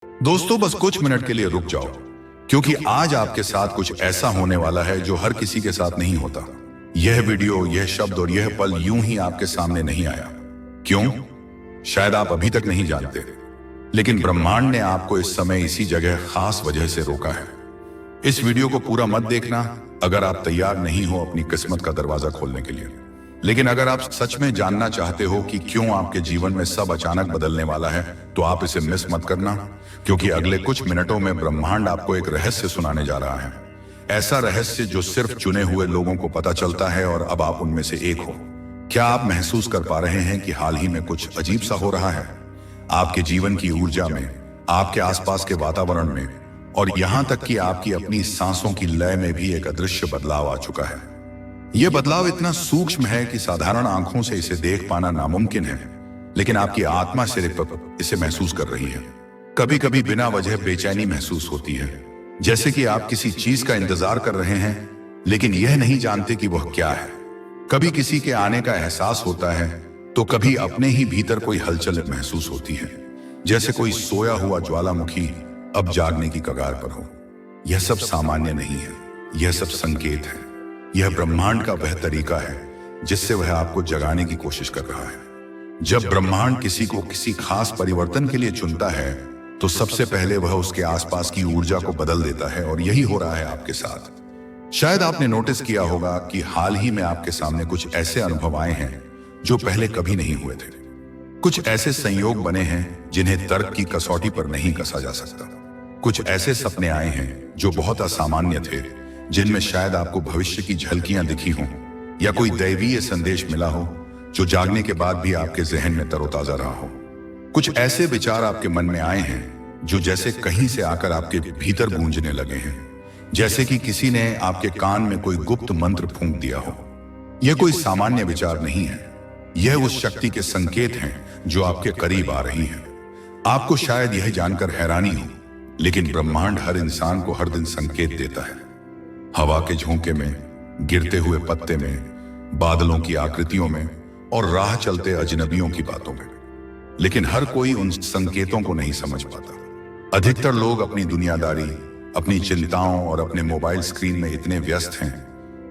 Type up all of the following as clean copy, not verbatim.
दोस्तों बस कुछ मिनट के लिए रुक जाओ, क्योंकि आज आपके साथ कुछ ऐसा होने वाला है जो हर किसी के साथ नहीं होता। यह वीडियो, यह शब्द और यह पल यूं ही आपके सामने नहीं आया। क्यों? शायद आप अभी तक नहीं जानते, लेकिन ब्रह्मांड ने आपको इस समय इसी जगह खास वजह से रोका है। इस वीडियो को पूरा मत देखना अगर आप तैयार नहीं हो अपनी किस्मत का दरवाजा खोलने के लिए। लेकिन अगर आप सच में जानना चाहते हो कि क्यों आपके जीवन में सब अचानक बदलने वाला है, तो आप इसे मिस मत करना, क्योंकि अगले कुछ मिनटों में ब्रह्मांड आपको एक रहस्य सुनाने जा रहा है। ऐसा रहस्य जो सिर्फ चुने हुए लोगों को पता चलता है, और अब आप उनमें से एक हो। क्या आप महसूस कर पा रहे हैं कि हाल ही में कुछ अजीब सा हो रहा है? आपके जीवन की ऊर्जा में, आपके आसपास के वातावरण में, और यहां तक कि आपकी अपनी सांसों की लय में भी एक अदृश्य बदलाव आ चुका है। यह बदलाव इतना सूक्ष्म है कि साधारण आंखों से इसे देख पाना नामुमकिन है, लेकिन आपकी आत्मा सिर्फ इसे महसूस कर रही है। कभी कभी बिना वजह बेचैनी महसूस होती है, जैसे कि आप किसी चीज का इंतजार कर रहे हैं लेकिन यह नहीं जानते कि वह क्या है। कभी किसी के आने का एहसास होता है, तो कभी अपने ही भीतर कोई हलचल महसूस होती है, जैसे कोई सोया हुआ ज्वालामुखी अब जागने की कगार पर हो। यह सब सामान्य नहीं है, यह सब संकेत है। यह ब्रह्मांड का वह तरीका है जिससे वह आपको जगाने की कोशिश कर रहा है। जब ब्रह्मांड किसी को किसी खास परिवर्तन के लिए चुनता है, तो सबसे पहले वह उसके आसपास की ऊर्जा को बदल देता है, और यही हो रहा है आपके साथ। शायद आपने नोटिस किया होगा कि हाल ही में आपके सामने कुछ ऐसे अनुभव आए हैं जो पहले कभी नहीं हुए थे। कुछ ऐसे संयोग बने हैं जिन्हें तर्क की कसौटी पर नहीं कसा जा सकता। कुछ ऐसे सपने आए हैं जो बहुत असामान्य थे, जिनमें शायद आपको भविष्य की झलकियां दिखी हों, या कोई दैवीय संदेश मिला हो जो जागने के बाद भी आपके जहन में तरोताजा रहा हो। कुछ ऐसे विचार आपके मन में आए हैं जो जैसे कहीं से आकर आपके भीतर गूंजने लगे हैं, जैसे कि किसी ने आपके कान में कोई गुप्त मंत्र फूंक दिया हो। यह कोई सामान्य विचार नहीं है, यह उस शक्ति के संकेत हैं जो आपके करीब आ रही है। आपको शायद यह जानकर हैरानी हो, लेकिन ब्रह्मांड हर इंसान को हर दिन संकेत देता है। हवा के झोंके में, गिरते हुए पत्ते में, बादलों की आकृतियों में, और राह चलते अजनबियों की बातों में। लेकिन हर कोई उन संकेतों को नहीं समझ पाता। अधिकतर लोग अपनी दुनियादारी, अपनी चिंताओं और अपने मोबाइल स्क्रीन में इतने व्यस्त हैं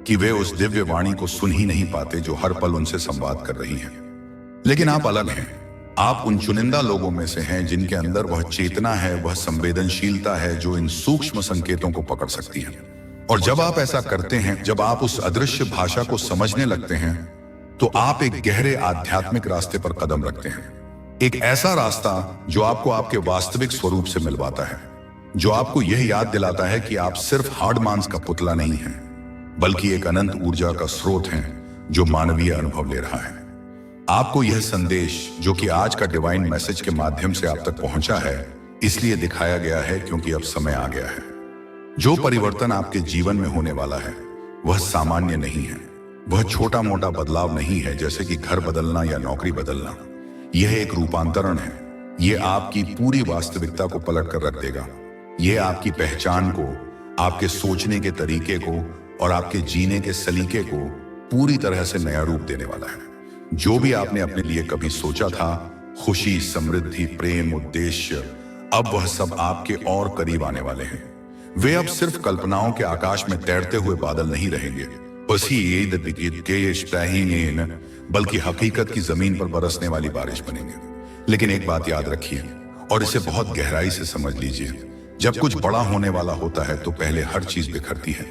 कि वे उस दिव्य वाणी को सुन ही नहीं पाते जो हर पल उनसे संवाद कर रही है। लेकिन आप अलग हैं। आप उन चुनिंदा लोगों में से हैं जिनके अंदर वह चेतना है, वह संवेदनशीलता है जो इन सूक्ष्म संकेतों को पकड़ सकती है। और जब आप ऐसा करते हैं, जब आप उस अदृश्य भाषा को समझने लगते हैं, तो आप एक गहरे आध्यात्मिक रास्ते पर कदम रखते हैं। एक ऐसा रास्ता जो आपको आपके वास्तविक स्वरूप से मिलवाता है, जो आपको यह याद दिलाता है कि आप सिर्फ हार्ड मांस का पुतला नहीं हैं, बल्कि एक अनंत ऊर्जा का स्रोत हैं जो मानवीय अनुभव ले रहा है। आपको यह संदेश, जो कि आज का डिवाइन मैसेज के माध्यम से आप तक पहुंचा है, इसलिए दिखाया गया है क्योंकि अब समय आ गया है। जो परिवर्तन आपके जीवन में होने वाला है, वह सामान्य नहीं है। वह छोटा मोटा बदलाव नहीं है, जैसे कि घर बदलना या नौकरी बदलना। यह एक रूपांतरण है। यह आपकी पूरी वास्तविकता को पलट कर रख देगा। यह आपकी पहचान को, आपके सोचने के तरीके को और आपके जीने के सलीके को पूरी तरह से नया रूप देने वाला है। जो भी आपने अपने लिए कभी सोचा था, खुशी, समृद्धि, प्रेम, उद्देश्य, अब वह सब आपके और करीब आने वाले हैं। वे अब सिर्फ कल्पनाओं के आकाश में तैरते हुए बादल नहीं रहेंगे, बल्कि हकीकत की जमीन पर बरसने वाली बारिश बनेंगे। लेकिन एक बात याद रखिए, और इसे बहुत गहराई से समझ लीजिए। जब कुछ बड़ा होने वाला होता है, तो पहले हर चीज बिखरती है।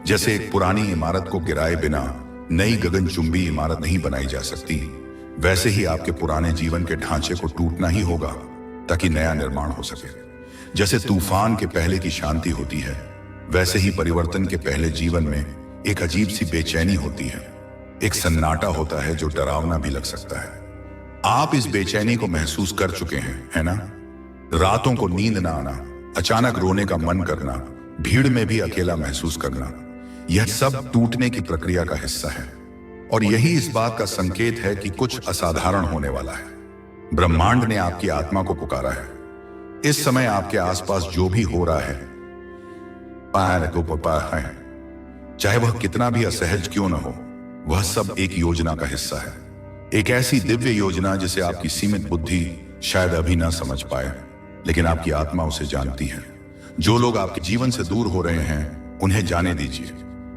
जैसे एक पुरानी इमारत को गिराए बिना नई गगनचुंबी इमारत नहीं बनाई जा सकती, वैसे ही आपके पुराने जीवन के ढांचे को टूटना ही होगा ताकि नया निर्माण हो सके। जैसे तूफान के पहले की शांति होती है, वैसे ही परिवर्तन के पहले जीवन में एक अजीब सी बेचैनी होती है। एक सन्नाटा होता है जो डरावना भी लग सकता है। आप इस बेचैनी को महसूस कर चुके हैं, है ना? रातों को नींद ना आना, अचानक रोने का मन करना, भीड़ में भी अकेला महसूस करना, यह सब टूटने की प्रक्रिया का हिस्सा है। और यही इस बात का संकेत है कि कुछ असाधारण होने वाला है। ब्रह्मांड ने आपकी आत्मा को पुकारा है। इस समय आपके आसपास जो भी हो रहा है, चाहे वह कितना भी असहज क्यों न हो, वह सब एक योजना का हिस्सा है। एक ऐसी दिव्य योजना जिसे आपकी सीमित बुद्धि शायद अभी ना समझ पाए। लेकिन आपकी आत्मा उसे जानती है। जो लोग आपके जीवन से दूर हो रहे हैं उन्हें जाने दीजिए।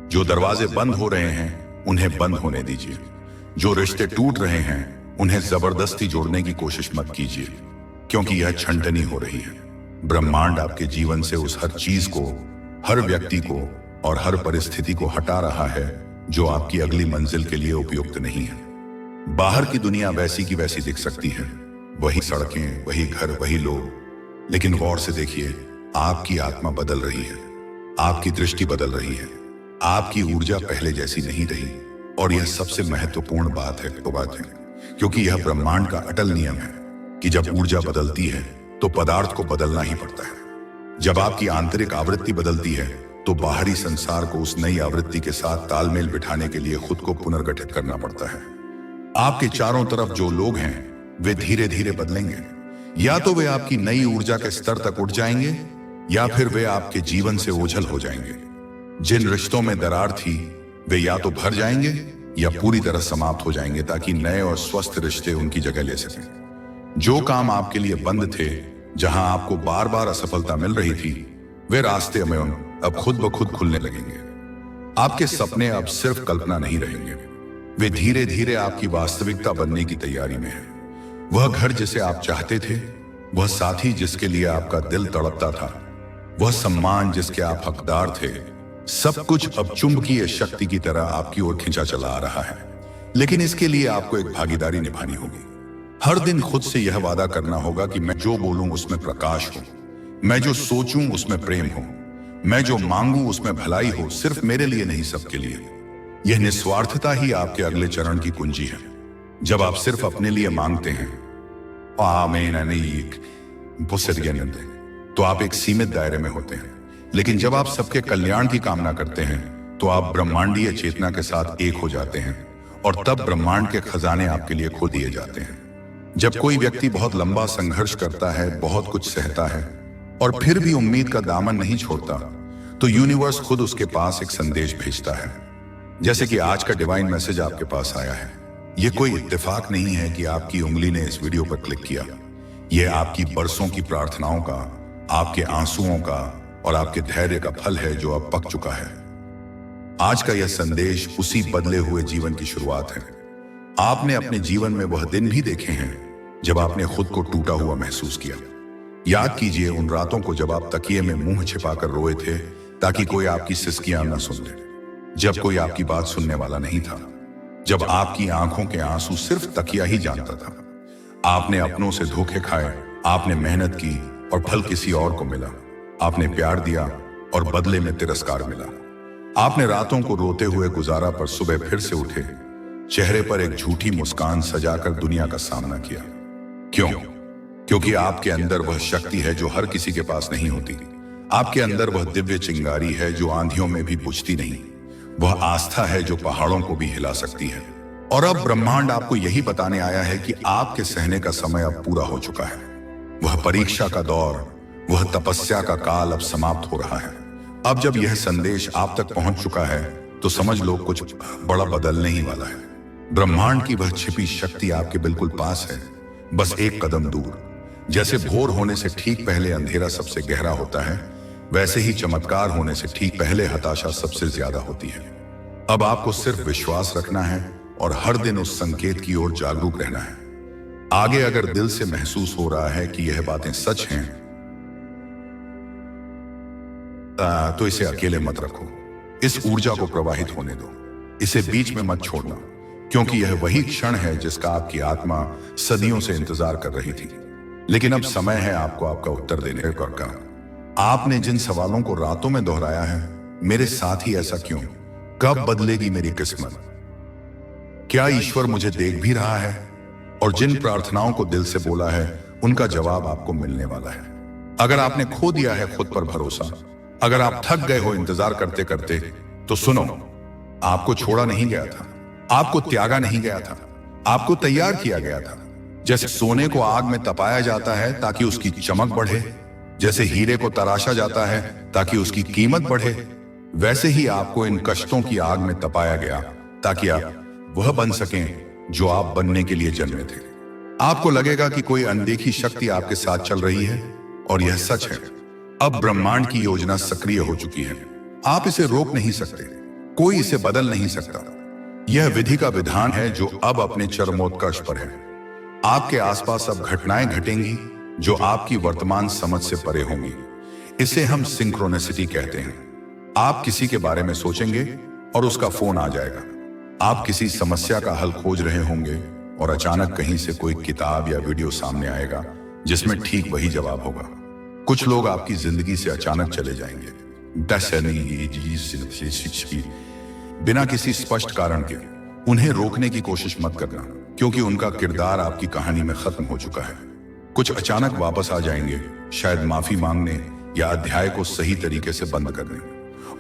जो दरवाजे बंद हो रहे हैं उन्हें बंद होने दीजिए। जो रिश्ते टूट रहे हैं उन्हें जबरदस्ती जोड़ने की कोशिश मत कीजिए, क्योंकि यह छंटनी हो रही है। ब्रह्मांड आपके जीवन से उस हर चीज को, हर व्यक्ति को और हर परिस्थिति को हटा रहा है जो आपकी अगली मंजिल के लिए उपयुक्त नहीं है। बाहर की दुनिया वैसी की वैसी दिख सकती है, वही सड़कें, वही घर, वही लोग, लेकिन गौर से देखिए, आपकी आत्मा बदल रही है, आपकी दृष्टि बदल रही है, आपकी ऊर्जा पहले जैसी नहीं रही। और यह सबसे महत्वपूर्ण बात है, क्योंकि यह ब्रह्मांड का अटल नियम है कि जब ऊर्जा बदलती है तो पदार्थ को बदलना ही पड़ता है। जब आपकी आंतरिक आवृत्ति बदलती है तो बाहरी संसार को उस नई आवृत्ति के साथ तालमेल बिठाने के लिए खुद को पुनर्गठित करना पड़ता है। आपके चारों तरफ जो लोग हैं वे धीरे धीरे बदलेंगे। या तो वे आपकी नई ऊर्जा के स्तर तक उठ जाएंगे या फिर वे आपके जीवन से ओझल हो जाएंगे। जिन रिश्तों में दरार थी वे या तो भर जाएंगे या पूरी तरह समाप्त हो जाएंगे, ताकि नए और स्वस्थ रिश्ते उनकी जगह ले सकें। जो काम आपके लिए बंद थे, जहां आपको बार बार असफलता मिल रही थी, वे रास्ते में अब खुद ब खुद खुलने लगेंगे। आपके सपने अब सिर्फ कल्पना नहीं रहेंगे, वे धीरे धीरे आपकी वास्तविकता बनने की तैयारी में है। वह घर जिसे आप चाहते थे, वह साथी जिसके लिए आपका दिल तड़पता था, वह सम्मान जिसके आप हकदार थे, सब कुछ अब चुंबकीय शक्ति की तरह आपकी ओर खींचा चला आ रहा है। लेकिन इसके लिए आपको एक भागीदारी निभानी होगी। हर दिन खुद से यह वादा करना होगा कि मैं जो बोलूं उसमें प्रकाश हो, मैं जो सोचूं उसमें प्रेम हो, मैं जो मांगूं उसमें भलाई हो, सिर्फ मेरे लिए नहीं सबके लिए। यह निस्वार्थता ही आपके अगले चरण की कुंजी है। जब आप सिर्फ अपने लिए मांगते हैं तो आप एक सीमित दायरे में होते हैं, लेकिन जब आप सबके कल्याण की कामना करते हैं तो आप ब्रह्मांडीय चेतना के साथ एक हो जाते हैं और तब ब्रह्मांड के खजाने आपके लिए खो दिए जाते हैं। जब कोई व्यक्ति बहुत लंबा संघर्ष करता है, बहुत कुछ सहता है और फिर भी उम्मीद का दामन नहीं छोड़ता, तो यूनिवर्स खुद उसके पास एक संदेश भेजता है। जैसे कि आज का डिवाइन मैसेज आपके पास आया है। यह कोई इत्तेफाक नहीं है कि आपकी उंगली ने इस वीडियो पर क्लिक किया। यह आपकी बरसों की प्रार्थनाओं का, आपके आंसुओं का और आपके धैर्य का फल है जो अब पक चुका है। आज का यह संदेश उसी बदले हुए जीवन की शुरुआत है। आपने अपने जीवन में वह दिन भी देखे हैं जब आपने खुद को टूटा हुआ महसूस किया। याद कीजिए उन रातों को जब आप तकिए में मुंह छिपाकर रोए थे ताकि कोई आपकी सिसकियां न सुन ले, जब कोई आपकी बात सुनने वाला नहीं था, जब आपकी आंखों के आंसू सिर्फ तकिया ही जानता था। आपने अपनों से धोखे खाए, आपने मेहनत की और फल किसी और को मिला। आपने प्यार दिया और बदले में तिरस्कार मिला। आपने रातों को रोते हुए गुजारा, पर सुबह फिर से उठे, चेहरे पर एक झूठी मुस्कान सजाकर दुनिया का सामना किया। क्यों? क्योंकि आपके अंदर वह शक्ति है जो हर किसी के पास नहीं होती। आपके अंदर वह दिव्य चिंगारी है जो आंधियों में भी बुझती नहीं। वह आस्था है जो पहाड़ों को भी हिला सकती है। और अब ब्रह्मांड आपको यही बताने आया है कि आपके सहने का समय अब पूरा हो चुका है। वह परीक्षा का दौर, वह तपस्या का काल अब समाप्त हो रहा है। अब जब यह संदेश आप तक पहुंच चुका है तो समझ लो कुछ बड़ा बदलने ही वाला है। ब्रह्मांड की वह छिपी शक्ति आपके बिल्कुल पास है, बस एक कदम दूर। जैसे भोर होने से ठीक पहले अंधेरा सबसे गहरा होता है, वैसे ही चमत्कार होने से ठीक पहले हताशा सबसे ज्यादा होती है। अब आपको सिर्फ विश्वास रखना है और हर दिन उस संकेत की ओर जागरूक रहना है। आगे अगर दिल से महसूस हो रहा है कि यह बातें सच हैं, तो इसे अकेले मत रखो। इस ऊर्जा को प्रवाहित होने दो, इसे बीच में मत छोड़ना, क्योंकि यह वही क्षण है जिसका आपकी आत्मा सदियों से इंतजार कर रही थी। लेकिन अब समय है आपको आपका उत्तर देने का। आपने जिन सवालों को रातों में दोहराया है, मेरे साथ ही ऐसा क्यों? कब बदलेगी मेरी किस्मत? क्या ईश्वर मुझे देख भी रहा है? और जिन प्रार्थनाओं को दिल से बोला है, उनका जवाब आपको मिलने वाला है। अगर आपने खो दिया है खुद पर भरोसा, अगर आप थक गए हो इंतजार करते करते, तो सुनो, आपको छोड़ा नहीं गया था, आपको त्यागा नहीं गया था, आपको तैयार किया गया था। जैसे सोने को आग में तपाया जाता है ताकि उसकी चमक बढ़े, जैसे हीरे को तराशा जाता है ताकि उसकी कीमत बढ़े, वैसे ही आपको इन कष्टों की आग में तपाया गया ताकि आप वह बन सकें जो आप बनने के लिए जन्मे थे। आपको लगेगा कि कोई अनदेखी शक्ति आपके साथ चल रही है, और यह सच है, अब ब्रह्मांड की योजना सक्रिय हो चुकी है। आप इसे रोक नहीं सकते, कोई इसे बदल नहीं सकता। यह विधि का विधान है जो अब अपने चरमोत्कर्ष पर है। आपके आसपास अब घटनाएं घटेंगी जो आपकी वर्तमान समझ से परे होंगी। इसे हम सिंक्रोनिसिटी कहते हैं। आप किसी के बारे में सोचेंगे और उसका फोन आ जाएगा। आप किसी समस्या का हल खोज रहे होंगे और अचानक कहीं से कोई किताब या वीडियो सामने आएगा जिसमें ठीक वही जवाब होगा। कुछ लोग आपकी जिंदगी से अचानक चले जाएंगे, बिना किसी स्पष्ट कारण के। उन्हें रोकने की कोशिश मत करना, क्योंकि उनका किरदार आपकी कहानी में खत्म हो चुका है। कुछ अचानक वापस आ जाएंगे, शायद माफी मांगने या अध्याय को सही तरीके से बंद करने।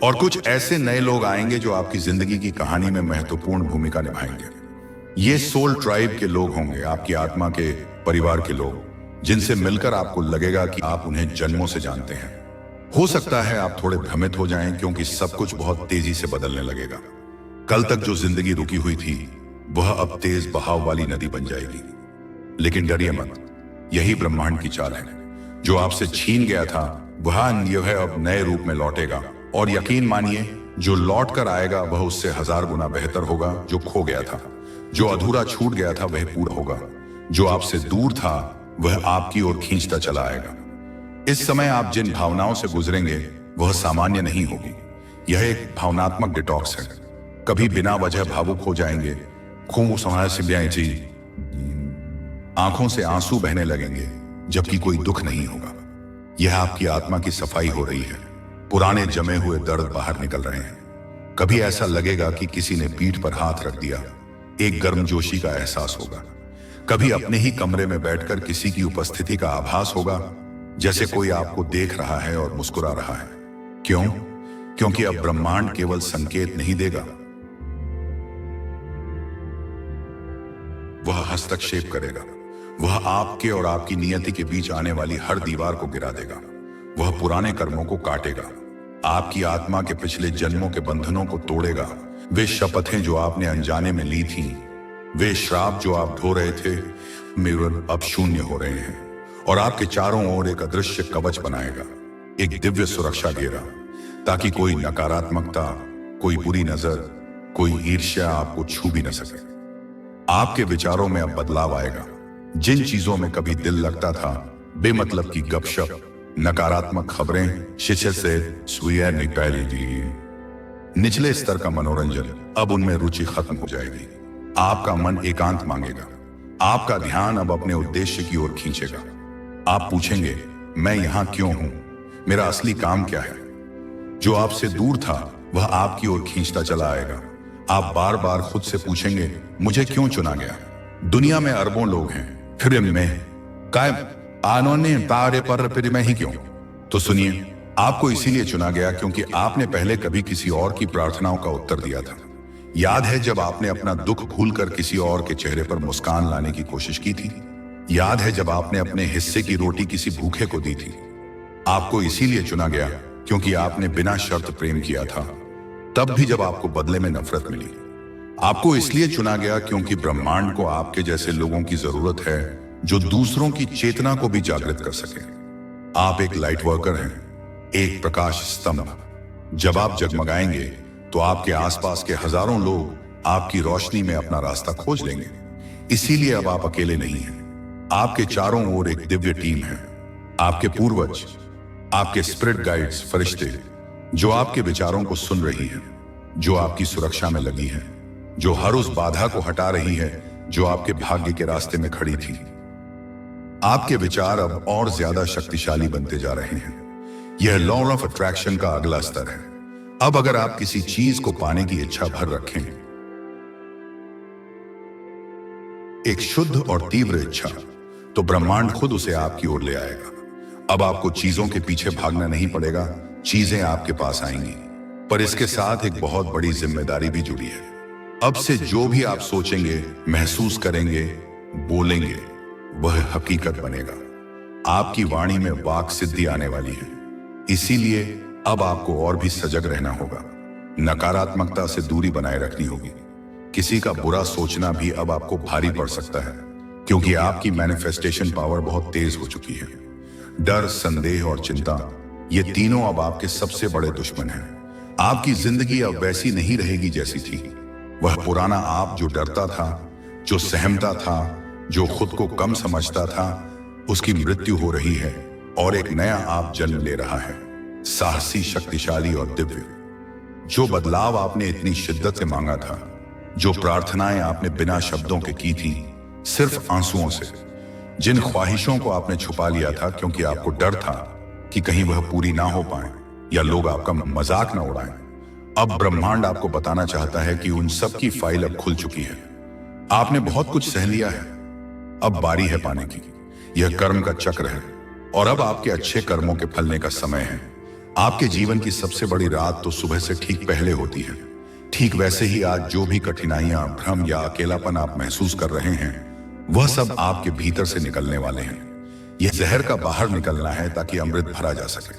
और कुछ ऐसे नए लोग आएंगे जो आपकी जिंदगी की कहानी में महत्वपूर्ण भूमिका निभाएंगे। ये सोल ट्राइब के लोग होंगे, आपकी आत्मा के परिवार के लोग, जिनसे मिलकर आपको लगेगा कि आप उन्हें जन्मों से जानते हैं। हो सकता है आप थोड़े भ्रमित हो जाएं, क्योंकि सब कुछ बहुत तेजी से बदलने लगेगा। कल तक जो जिंदगी रुकी हुई थी वह अब तेज बहाव वाली नदी बन जाएगी। लेकिन डरिए मत, यही ब्रह्मांड की चाल है। जो आपसे छीन गया था वह यह अब नए रूप में लौटेगा। और यकीन मानिए, जो लौट कर आएगा वह उससे 1000 गुना बेहतर होगा। जो खो गया था, जो अधूरा छूट गया था, वह पूरा होगा। जो आपसे दूर था वह आपकी ओर खींचता चला आएगा। इस समय आप जिन भावनाओं से गुजरेंगे वह सामान्य नहीं होगी। यह एक भावनात्मक डिटॉक्स है। कभी बिना वजह भावुक हो जाएंगे, आंखों से आंसू बहने लगेंगे जबकि कोई दुख नहीं होगा। यह आपकी आत्मा की सफाई हो रही है। पुराने जमे हुए दर्द बाहर निकल रहे हैं। कभी ऐसा लगेगा कि किसी ने पीठ पर हाथ रख दिया, एक गर्मजोशी का एहसास होगा। कभी अपने ही कमरे में बैठकर किसी की उपस्थिति का आभास होगा, जैसे कोई आपको देख रहा है और मुस्कुरा रहा है। क्यों? क्योंकि अब ब्रह्मांड केवल संकेत नहीं देगा, वह हस्तक्षेप करेगा। वह आपके और आपकी नियति के बीच आने वाली हर दीवार को गिरा देगा। वह पुराने कर्मों को काटेगा, आपकी आत्मा के पिछले जन्मों के बंधनों को तोड़ेगा। वे शपथें जो आपने अनजाने में ली थीं, वे श्राप जो आप ढो रहे थे, मिरर अब शून्य हो रहे हैं। और आपके चारों ओर एक अदृश्य कवच बनाएगा, एक दिव्य सुरक्षा घेरा, ताकि कोई नकारात्मकता, कोई बुरी नजर, कोई ईर्ष्या आपको छू भी न सके। आपके विचारों में अब बदलाव आएगा। जिन चीजों में कभी दिल लगता था, बेमतलब की गपशप, नकारात्मक खबरें, शिक्षक से सुइया निचले स्तर का मनोरंजन, अब उनमें रुचि खत्म हो जाएगी। आपका मन एकांत मांगेगा। आपका ध्यान अब अपने उद्देश्य की ओर खींचेगा। आप पूछेंगे, मैं यहां क्यों हूं? मेरा असली काम क्या है? जो आपसे दूर था वह आपकी ओर खींचता चला आएगा। आप बार बार खुद से पूछेंगे, मुझे क्यों चुना गया? दुनिया में अरबों लोग हैं, फिर मैं कायम आनोने तारे पर फिर मैं ही क्यों? तो सुनिए, आपको इसीलिए चुना गया क्योंकि आपने पहले कभी किसी और की प्रार्थनाओं का उत्तर दिया था। याद है जब आपने अपना दुख भूलकर किसी और के चेहरे पर मुस्कान लाने की कोशिश की थी? याद है जब आपने अपने हिस्से की रोटी किसी भूखे को दी थी? आपको इसीलिए चुना गया क्योंकि आपने बिना शर्त प्रेम किया था, तब भी जब आपको बदले में नफरत मिली। आपको इसलिए चुना गया क्योंकि ब्रह्मांड को आपके जैसे लोगों की जरूरत है जो दूसरों की चेतना को भी जागृत कर सके। आप एक लाइट वर्कर हैं, एक प्रकाश स्तंभ। जब आप जगमगाएंगे तो आपके आसपास के हजारों लोग आपकी रोशनी में अपना रास्ता खोज लेंगे। इसीलिए अब आप अकेले नहीं हैं। आपके चारों ओर एक दिव्य टीम है। आपके पूर्वज, आपके स्पिरिट गाइड्स, फरिश्ते, जो आपके विचारों को सुन रही है, जो आपकी सुरक्षा में लगी है, जो हर उस बाधा को हटा रही है जो आपके भाग्य के रास्ते में खड़ी थी। आपके विचार अब और ज्यादा शक्तिशाली बनते जा रहे हैं। यह लॉ ऑफ अट्रैक्शन का अगला स्तर है। अब अगर आप किसी चीज को पाने की इच्छा भर रखें, एक शुद्ध और तीव्र इच्छा, तो ब्रह्मांड खुद उसे आपकी ओर ले आएगा। अब आपको चीजों के पीछे भागना नहीं पड़ेगा, चीजें आपके पास आएंगी। पर इसके साथ एक बहुत बड़ी जिम्मेदारी भी जुड़ी है। अब से जो भी आप सोचेंगे, महसूस करेंगे, बोलेंगे, वह हकीकत बनेगा। आपकी वाणी में वाक सिद्धि आने वाली है। इसीलिए अब आपको और भी सजग रहना होगा। नकारात्मकता से दूरी बनाए रखनी होगी। किसी का बुरा सोचना भी अब आपको भारी पड़ सकता है, क्योंकि आपकी मैनिफेस्टेशन पावर बहुत तेज हो चुकी है। डर, संदेह और चिंता, ये तीनों अब आपके सबसे बड़े दुश्मन हैं। आपकी जिंदगी अब वैसी नहीं रहेगी जैसी थी। वह पुराना आप जो डरता था, जो सहमता था, जो खुद को कम समझता था, उसकी मृत्यु हो रही है और एक नया आप जन्म ले रहा है, साहसी, शक्तिशाली और दिव्य। जो बदलाव आपने इतनी शिद्दत से मांगा था, जो प्रार्थनाएं आपने बिना शब्दों के की थी, सिर्फ आंसुओं से, जिन ख्वाहिशों को आपने छुपा लिया था क्योंकि आपको डर था कि कहीं वह पूरी ना हो पाए या लोग आपका मजाक ना उड़ाएं, अब ब्रह्मांड आपको बताना चाहता है कि उन सब की फाइल अब खुल चुकी है। आपने बहुत कुछ सह लिया है, अब बारी है पाने की। यह कर्म का चक्र है और अब आपके अच्छे कर्मों के फलने का समय है। आपके जीवन की सबसे बड़ी रात तो सुबह से ठीक पहले होती है। ठीक वैसे ही आज जो भी कठिनाइयां, भ्रम या अकेलापन आप महसूस कर रहे हैं, वह सब आपके भीतर से निकलने वाले हैं। यह जहर का बाहर निकलना है ताकि अमृत भरा जा सके,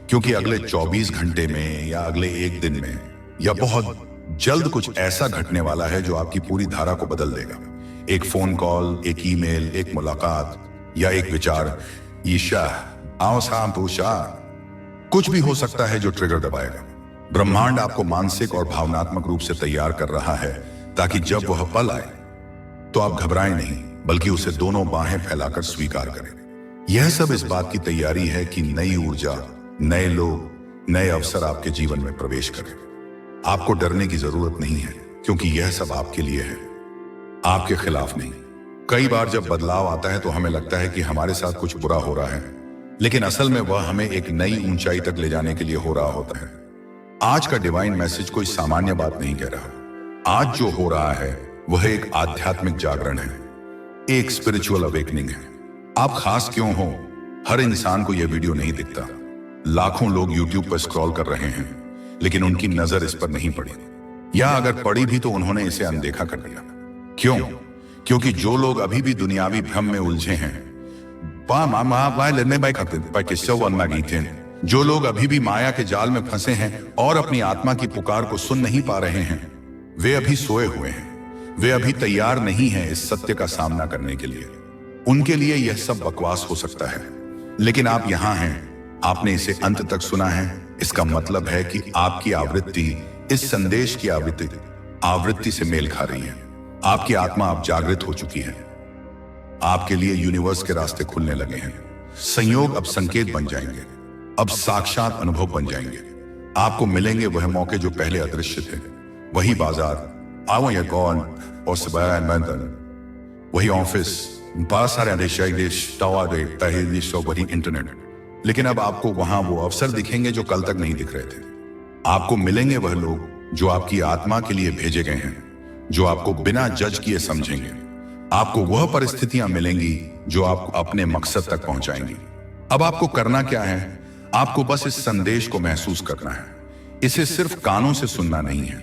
क्योंकि अगले 24 घंटे में या अगले एक दिन में या बहुत जल्द कुछ ऐसा घटने वाला है जो आपकी पूरी धारा को बदल देगा। एक फोन कॉल, एक ईमेल, एक मुलाकात या एक विचार, ईशा आओ शाम पूछा, कुछ भी हो सकता है जो ट्रिगर दबाएगा। ब्रह्मांड आपको मानसिक और भावनात्मक रूप से तैयार कर रहा है ताकि जब वह पल आए तो आप घबराएं नहीं, बल्कि उसे दोनों बाहें फैलाकर स्वीकार करें। यह सब इस बात की तैयारी है कि नई ऊर्जा, नए लोग, नए अवसर आपके जीवन में प्रवेश करें। आपको डरने की जरूरत नहीं है, क्योंकि यह सब आपके लिए है, आपके खिलाफ नहीं। कई बार जब बदलाव आता है तो हमें लगता है कि हमारे साथ कुछ बुरा हो रहा है, लेकिन असल में वह हमें एक नई ऊंचाई तक ले जाने के लिए हो रहा होता है। आज का डिवाइन मैसेज कोई सामान्य बात नहीं कह रहा। आज जो हो रहा है वह एक आध्यात्मिक जागरण है, एक स्पिरिचुअल अवेकनिंग है। आप खास क्यों हो, हर इंसान को यह वीडियो नहीं दिखता। लाखों लोग YouTube पर स्क्रॉल कर रहे हैं, लेकिन उनकी नजर इस पर नहीं पड़ी, या अगर पड़ी भी तो उन्होंने इसे अनदेखा कर दिया। क्यों? क्योंकि जो लोग अभी भी दुनियावी भ्रम में उलझे हैं, जो लोग अभी भी माया के जाल में फंसे हैं और अपनी आत्मा की पुकार को सुन नहीं पा रहे हैं, वे अभी सोए हुए हैं। वे अभी तैयार नहीं हैं इस सत्य का सामना करने के लिए। उनके लिए यह सब बकवास हो सकता है, लेकिन आप यहां हैं, आपने इसे अंत तक सुना है। इसका मतलब है कि आपकी आवृत्ति इस संदेश की आवृत्ति से मेल खा रही है। आपकी आत्मा अब जागृत हो चुकी है। आपके लिए यूनिवर्स के रास्ते खुलने लगे हैं। संयोग अब संकेत बन जाएंगे, अब साक्षात अनुभव बन जाएंगे। आपको मिलेंगे वह मौके जो पहले अदृश्य थे। वही बाजार, कौन और वही ऑफिस, वही इंटरनेट। लेकिन अब आपको वहां वो अवसर दिखेंगे जो कल तक नहीं दिख रहे थे। आपको मिलेंगे वह लोग जो आपकी आत्मा के लिए भेजे गए हैं, जो आपको बिना जज किए समझेंगे। आपको वह परिस्थितियां मिलेंगी जो आपको अपने मकसद तक पहुंचाएंगी। अब आपको करना क्या है? आपको बस इस संदेश को महसूस करना है। इसे सिर्फ कानों से सुनना नहीं है,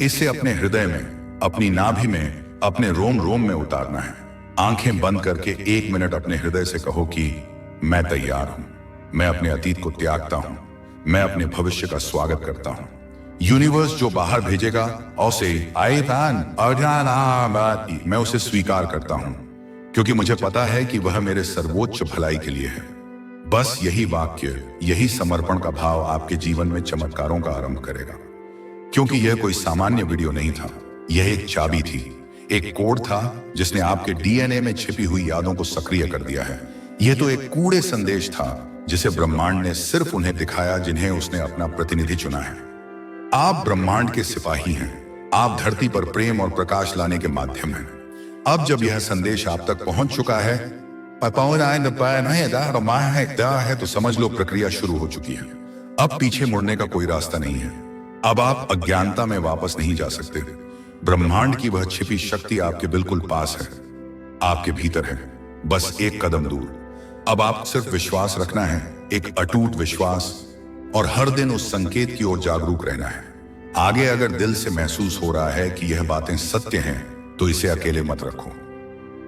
इसे अपने हृदय में, अपनी नाभि में, अपने रोम रोम में उतारना है। आंखें बंद करके 1 मिनट अपने हृदय से कहो कि मैं तैयार हूं, मैं अपने अतीत को त्यागता हूं, मैं अपने भविष्य का स्वागत करता हूं। यूनिवर्स जो बाहर भेजेगा उसे मैं उसे स्वीकार करता हूं, क्योंकि मुझे पता है कि वह मेरे सर्वोच्च भलाई के लिए है। बस यही वाक्य, यही समर्पण का भाव आपके जीवन में चमत्कारों का आरंभ करेगा। क्योंकि यह कोई सामान्य वीडियो नहीं था, यह एक चाबी थी, एक कोड था जिसने आपके डीएनए में छिपी हुई यादों को सक्रिय कर दिया है। यह तो एक कूड़े संदेश था जिसे ब्रह्मांड ने सिर्फ उन्हें दिखाया जिन्हें उसने अपना प्रतिनिधि चुना है। आप ब्रह्मांड के सिपाही हैं। आप धरती पर प्रेम और प्रकाश लाने के माध्यम हैं। अब जब यह संदेश आप तक पहुंच चुका है तो समझ लो प्रक्रिया शुरू हो चुकी है। अब पीछे मुड़ने का कोई रास्ता नहीं है। अब आप अज्ञानता में वापस नहीं जा सकते। ब्रह्मांड की वह छिपी शक्ति आपके बिल्कुल पास है, आपके भीतर है, बस एक कदम दूर। अब आप सिर्फ विश्वास रखना है, एक अटूट विश्वास, और हर दिन उस संकेत की ओर जागरूक रहना है। आगे अगर दिल से महसूस हो रहा है कि यह बातें सत्य हैं, तो इसे अकेले मत रखो,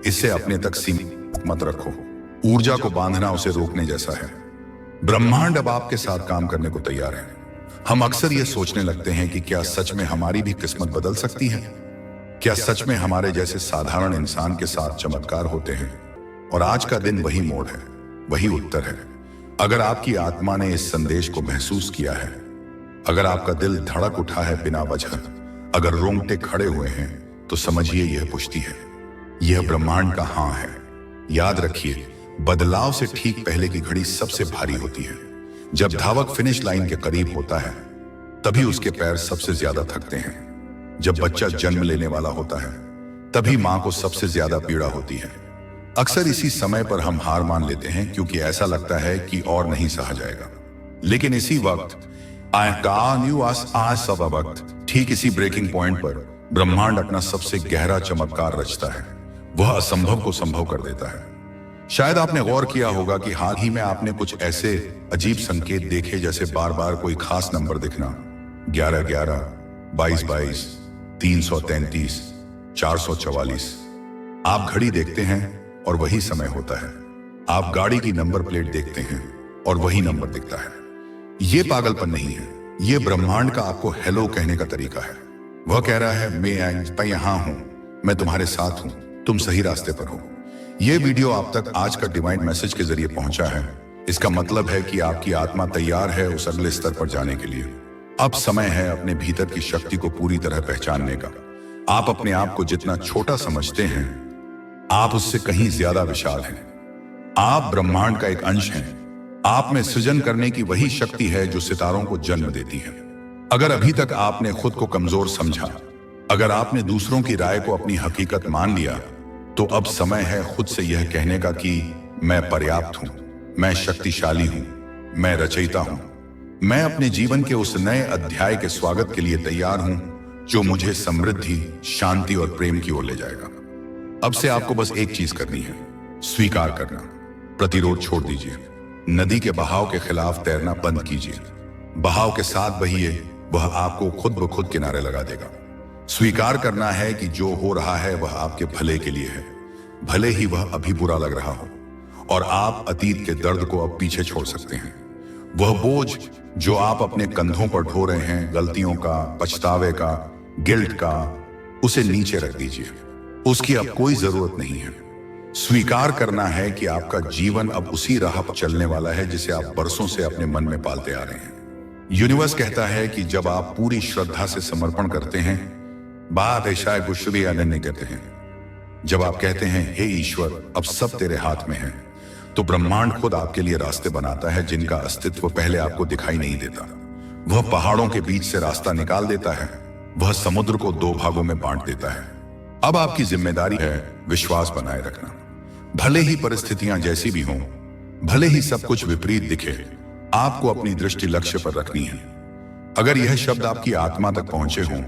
इसे अपने तक सीमित मत रखो। ऊर्जा को बांधना उसे रोकने जैसा है। ब्रह्मांड अब आपके साथ काम करने को तैयार है। हम अक्सर ये सोचने लगते हैं कि क्या सच में हमारी भी किस्मत बदल सकती है? क्या सच में हमारे जैसे साधारण इंसान के साथ चमत्कार होते हैं? और आज का दिन वही मोड़ है। वही उत्तर है। अगर आपकी आत्मा ने इस संदेश को महसूस किया है, अगर आपका दिल धड़क उठा है बिना वजह, अगर रोंगटे खड़े हुए हैं, तो समझिए यह पुष्टि है, यह ब्रह्मांड का हाँ है। याद रखिए, बदलाव से ठीक पहले की घड़ी सबसे भारी होती है। जब धावक फिनिश लाइन के करीब होता है, तभी उसके पैर सबसे ज्यादा थकते हैं। जब बच्चा जन्म लेने वाला होता है, तभी मां को सबसे ज्यादा पीड़ा होती है। अक्सर इसी समय पर हम हार मान लेते हैं, क्योंकि ऐसा लगता है कि और नहीं सहा जाएगा। लेकिन इसी वक्त ठीक इसी ब्रेकिंग पॉइंट पर ब्रह्मांड अपना सबसे गहरा चमत्कार रचता है। वह असंभव को संभव कर देता है। शायद आपने गौर किया होगा कि हाल ही में आपने कुछ ऐसे अजीब संकेत देखे, जैसे बार बार कोई खास नंबर दिखना, 11-11, 22-22, 333, 444। आप घड़ी देखते हैं और वही समय होता है। आप गाड़ी की नंबर प्लेट देखते हैं और वही नंबर दिखता है। यह पागलपन नहीं है, यह ब्रह्मांड का आपको हेलो कहने का तरीका है। वह कह रहा है, मैं यहां हूं, मैं तुम्हारे साथ हूं, तुम सही रास्ते पर हो। यह वीडियो आप तक आज का डिवाइन मैसेज के जरिए पहुंचा है। इसका मतलब है कि आपकी आत्मा तैयार है उस अगले स्तर पर जाने के लिए। अब समय है अपने भीतर की शक्ति को पूरी तरह पहचानने का। आप अपने आप को जितना छोटा समझते हैं, आप उससे कहीं ज्यादा विशाल हैं। आप ब्रह्मांड का एक अंश हैं। आप में सृजन करने की वही शक्ति है जो सितारों को जन्म देती है। अगर अभी तक आपने खुद को कमजोर समझा, अगर आपने दूसरों की राय को अपनी हकीकत मान लिया, तो अब समय है खुद से यह कहने का कि मैं पर्याप्त हूं, मैं शक्तिशाली हूं, मैं रचयिता हूं। मैं अपने जीवन के उस नए अध्याय के स्वागत के लिए तैयार हूं, जो मुझे समृद्धि, शांति और प्रेम की ओर ले जाएगा। अब से आपको बस एक चीज करनी है, स्वीकार करना। प्रतिरोध छोड़ दीजिए। नदी के बहाव के खिलाफ तैरना बंद कीजिए। बहाव के साथ बहिए, वह आपको खुद ब खुद किनारे लगा देगा। स्वीकार करना है कि जो हो रहा है वह आपके भले के लिए है, भले ही वह अभी बुरा लग रहा हो। और आप अतीत के दर्द को अब पीछे छोड़ सकते हैं। वह बोझ जो आप अपने कंधों पर ढो रहे हैं, गलतियों का, पछतावे का, गिल्ट का, उसे नीचे रख दीजिए। उसकी अब कोई जरूरत नहीं है। स्वीकार करना है कि आपका जीवन अब उसी राह पर चलने वाला है जिसे आप बरसों से अपने मन में पालते आ रहे हैं। यूनिवर्स कहता है कि जब आप पूरी श्रद्धा से समर्पण करते हैं, बात ऐसा गुशरी अनन्य कहते हैं, जब आप कहते हैं, हे ईश्वर, अब सब तेरे हाथ में है, तो ब्रह्मांड खुद आपके लिए रास्ते बनाता है जिनका अस्तित्व पहले आपको दिखाई नहीं देता। वह पहाड़ों के बीच से रास्ता निकाल देता है, वह समुद्र को 2 भागों में बांट देता है। अब आपकी जिम्मेदारी है विश्वास बनाए रखना। भले ही परिस्थितियां जैसी भी हों, भले ही सब कुछ विपरीत दिखे, आपको अपनी दृष्टि लक्ष्य पर रखनी है। अगर यह शब्द आपकी आत्मा तक पहुंचे हों,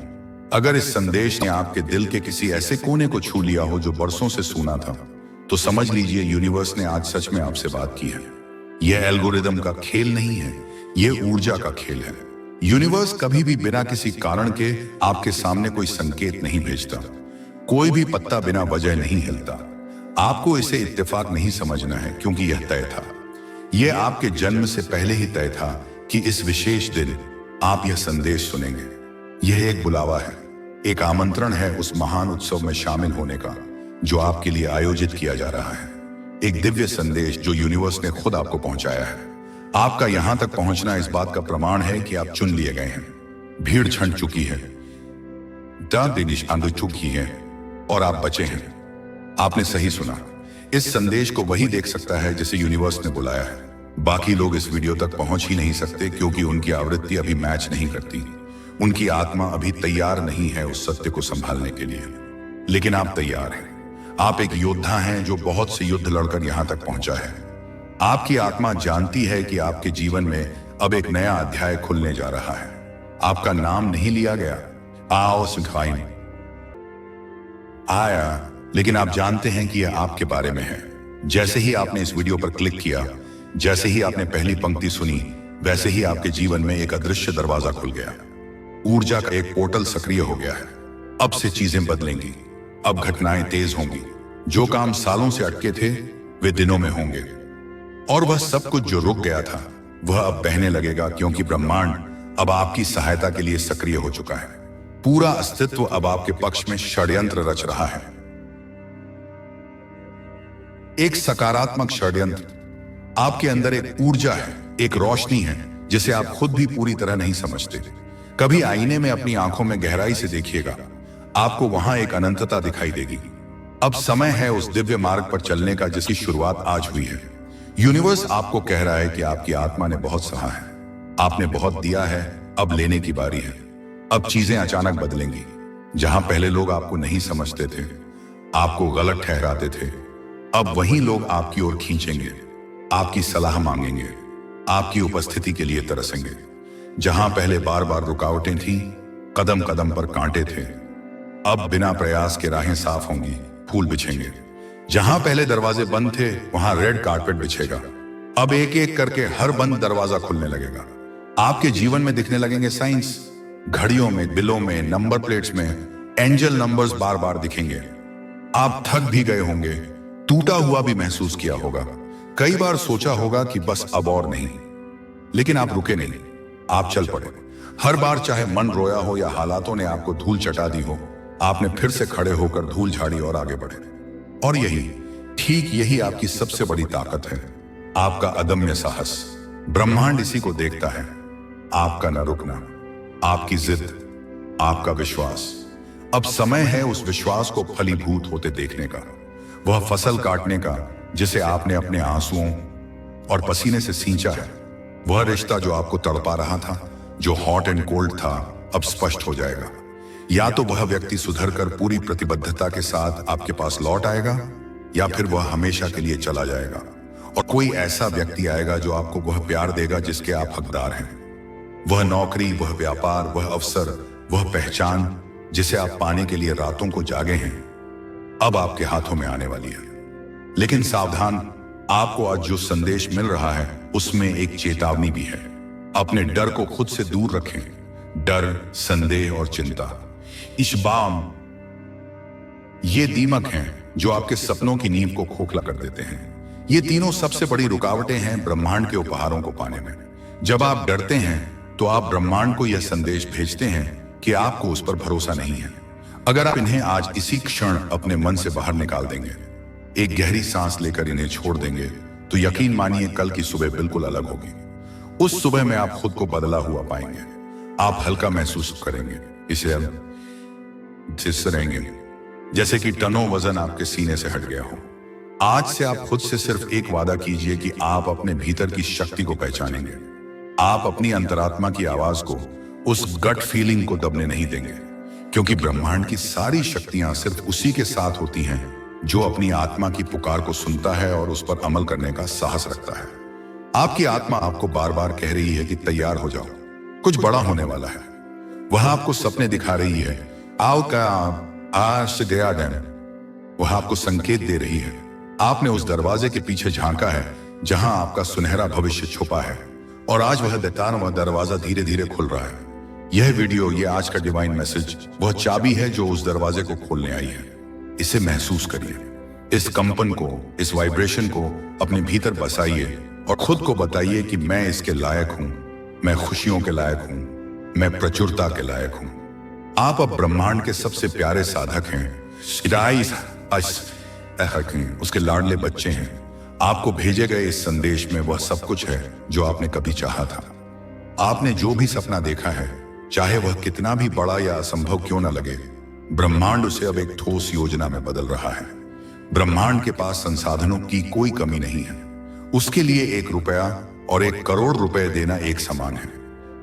अगर इस संदेश ने आपके दिल के किसी ऐसे कोने को छू लिया हो जो बरसों से सुना था, तो समझ लीजिए यूनिवर्स ने आज सच में आपसे बात की है। यह एल्गोरिदम का खेल नहीं है, यह ऊर्जा का खेल है। यूनिवर्स कभी भी बिना किसी कारण के आपके सामने कोई संकेत नहीं भेजता। कोई भी पत्ता बिना वजह नहीं हिलता। आपको इसे इत्तेफाक नहीं समझना है, क्योंकि यह तय था। यह आपके जन्म से पहले ही तय था कि इस विशेष दिन आप यह संदेश सुनेंगे। यह एक बुलावा है, एक आमंत्रण है उस महान उत्सव में शामिल होने का जो आपके लिए आयोजित किया जा रहा है। एक दिव्य संदेश जो यूनिवर्स ने खुद आपको पहुंचाया है। आपका यहां तक पहुंचना इस बात का प्रमाण है कि आप चुन लिए गए हैं। भीड़ छंट चुकी है, दाग निशान चुकी है और आप बचे हैं। आपने सही सुना। इस संदेश को वही देख सकता है जिसे यूनिवर्स ने बुलाया है। बाकी लोग इस वीडियो तक पहुंच ही नहीं सकते, क्योंकि उनकी आवृत्ति अभी मैच नहीं करती। उनकी आत्मा अभी तैयार नहीं है उस सत्य को संभालने के लिए। लेकिन आप तैयार हैं। आप एक योद्धा हैं जो बहुत से युद्ध लड़कर यहां तक पहुंचा है। आपकी आत्मा जानती है कि आपके जीवन में अब एक नया अध्याय खुलने जा रहा है। आपका नाम नहीं लिया गया, आओ सिखाइन आया, लेकिन आप जानते हैं कि यह आपके बारे में है। जैसे ही आपने इस वीडियो पर क्लिक किया, जैसे ही आपने पहली पंक्ति सुनी, वैसे ही आपके जीवन में एक अदृश्य दरवाजा खुल गया। ऊर्जा का एक पोर्टल सक्रिय हो गया है। अब से चीजें बदलेंगी, अब घटनाएं तेज होंगी। जो काम सालों से अटके थे, वे दिनों में होंगे। और वह सब कुछ जो रुक गया था, वह अब बहने लगेगा, क्योंकि ब्रह्मांड अब आपकी सहायता के लिए सक्रिय हो चुका है। पूरा अस्तित्व अब आपके पक्ष में षड्यंत्र रच रहा है। एक सकारात्मक षड्यंत्र, आपके अंदर एक ऊर्जा है, एक रोशनी है जिसे आप खुद भी पूरी तरह नहीं समझते। कभी आईने में अपनी आंखों में गहराई से देखिएगा, आपको वहां एक अनंतता दिखाई देगी। अब समय है उस दिव्य मार्ग पर चलने का जिसकी शुरुआत आज हुई है। यूनिवर्स आपको कह रहा है कि आपकी आत्मा ने बहुत सहा है, आपने बहुत दिया है, अब लेने की बारी है। अब चीजें अचानक बदलेंगी। जहां पहले लोग आपको नहीं समझते थे, आपको गलत ठहराते थे, अब वही लोग आपकी ओर खींचेंगे, आपकी सलाह मांगेंगे, आपकी उपस्थिति के लिए तरसेंगे। जहां पहले बार बार रुकावटें थीं, कदम कदम पर कांटे थे, अब बिना प्रयास के राहें साफ होंगी, फूल बिछेंगे। जहां पहले दरवाजे बंद थे, वहां रेड कारपेट बिछेगा। अब एक एक करके हर बंद दरवाजा खुलने लगेगा। आपके जीवन में दिखने लगेंगे साइंस, घड़ियों में, बिलों में, नंबर प्लेट्स में एंजल नंबर्स बार बार दिखेंगे। आप थक भी गए होंगे, टूटा हुआ भी महसूस किया होगा, कई बार सोचा होगा कि बस अब और नहीं, लेकिन आप रुके नहीं, आप चल पड़े। हर बार चाहे मन रोया हो या हालातों ने आपको धूल चटा दी हो, आपने फिर से खड़े होकर धूल झाड़ी और आगे बढ़े। और ठीक यही आपकी सबसे बड़ी ताकत है, आपका अदम्य साहस। ब्रह्मांड इसी को देखता है, आपका न रुकना, आपकी जिद, आपका विश्वास। अब समय है उस विश्वास को फलीभूत होते देखने का, वह फसल काटने का जिसे आपने अपने आंसुओं और पसीने से सींचा है। वह रिश्ता जो आपको तड़पा रहा था, जो हॉट एंड कोल्ड था, अब स्पष्ट हो जाएगा। या तो वह व्यक्ति सुधरकर पूरी प्रतिबद्धता के साथ आपके पास लौट आएगा, या फिर वह हमेशा के लिए चला जाएगा और कोई ऐसा व्यक्ति आएगा जो आपको वह प्यार देगा जिसके आप हकदार हैं। वह नौकरी, वह व्यापार, वह अवसर, वह पहचान जिसे आप पाने के लिए रातों को जागे हैं, अब आपके हाथों में आने वाली है। लेकिन सावधान, आपको आज जो संदेश मिल रहा है उसमें एक चेतावनी भी है। अपने डर को खुद से दूर रखें, डर, संदेह और चिंता। इश्बाम, ये दीमक हैं जो आपके सपनों की नींव को खोखला कर देते हैं। ये तीनों सबसे बड़ी रुकावटें हैं ब्रह्मांड के उपहारों को पाने में। जब आप डरते हैं तो आप ब्रह्मांड को यह संदेश भेजते हैं कि आपको उस पर भरोसा नहीं है। अगर आप इन्हें आज इसी क्षण अपने मन से बाहर निकाल देंगे, एक गहरी सांस लेकर इन्हें छोड़ देंगे, तो यकीन मानिए कल की सुबह बिल्कुल अलग होगी। उस सुबह में आप खुद को बदला हुआ पाएंगे, आप हल्का महसूस करेंगे, इसे अब रहेंगे जैसे कि टनों वजन आपके सीने से हट गया हो। आज से आप खुद से सिर्फ एक वादा कीजिए कि आप अपने भीतर की शक्ति को पहचानेंगे। आप अपनी अंतरात्मा की आवाज को, उस गट फीलिंग को दबने नहीं देंगे, क्योंकि ब्रह्मांड की सारी शक्तियां सिर्फ उसी के साथ होती हैं जो अपनी आत्मा की पुकार को सुनता है और उस पर अमल करने का साहस रखता है। आपकी आत्मा आपको बार बार कह रही है कि तैयार हो जाओ, कुछ बड़ा होने वाला है। वह आपको सपने दिखा रही है, आओ का आज से गया दिन। वह आपको संकेत दे रही है, आपने उस दरवाजे के पीछे झांका है जहां आपका सुनहरा भविष्य छुपा है, और आज वह दरवाजा धीरे धीरे खुल रहा है। यह वीडियो, ये आज का डिवाइन मैसेज, वह चाबी है जो उस दरवाजे को खोलने आई है। इसे महसूस करिए, इस कंपन को, इस वाइब्रेशन को अपने भीतर बसाइए और खुद को बताइए कि मैं इसके लायक हूं, मैं खुशियों के लायक हूं, मैं प्रचुरता के लायक हूं। आप अब ब्रह्मांड के सबसे प्यारे साधक हैं, उसके लाडले बच्चे हैं। आपको भेजे गए इस संदेश में वह सब कुछ है जो आपने कभी चाहा था। आपने जो भी सपना देखा है, चाहे वह कितना भी बड़ा या असंभव क्यों न लगे, ब्रह्मांड उसे अब एक ठोस योजना में बदल रहा है। ब्रह्मांड के पास संसाधनों की कोई कमी नहीं है। उसके लिए 1 रुपया और 1 करोड़ रुपए देना एक समान है।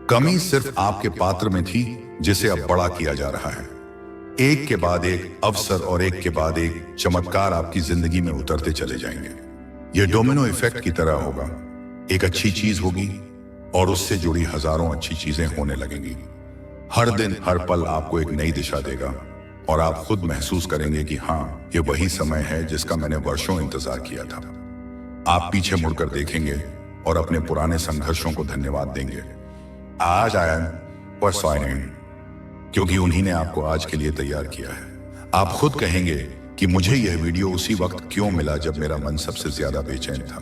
कमी सिर्फ आपके पात्र में थी, जिसे अब बड़ा किया जा रहा है। एक के बाद एक अवसर और एक के बाद एक चमत्कार आपकी जिंदगी में उतरते चले जाएंगे। यह डोमिनो इफेक्ट की तरह होगा। एक अच्छी चीज होगी और उससे जुड़ी हजारों अच्छी चीजें होने लगेंगी। हर दिन, हर पल आपको एक नई दिशा देगा और आप खुद महसूस करेंगे कि हाँ, ये वही समय है जिसका मैंने वर्षों इंतजार किया था। आप पीछे मुड़कर देखेंगे और अपने पुराने संघर्षों को धन्यवाद देंगे। आज आया पर नहीं, क्योंकि उन्हीं ने आपको आज के लिए तैयार किया है। आप खुद कहेंगे कि मुझे यह वीडियो उसी वक्त क्यों मिला जब मेरा मन सबसे ज्यादा बेचैन था,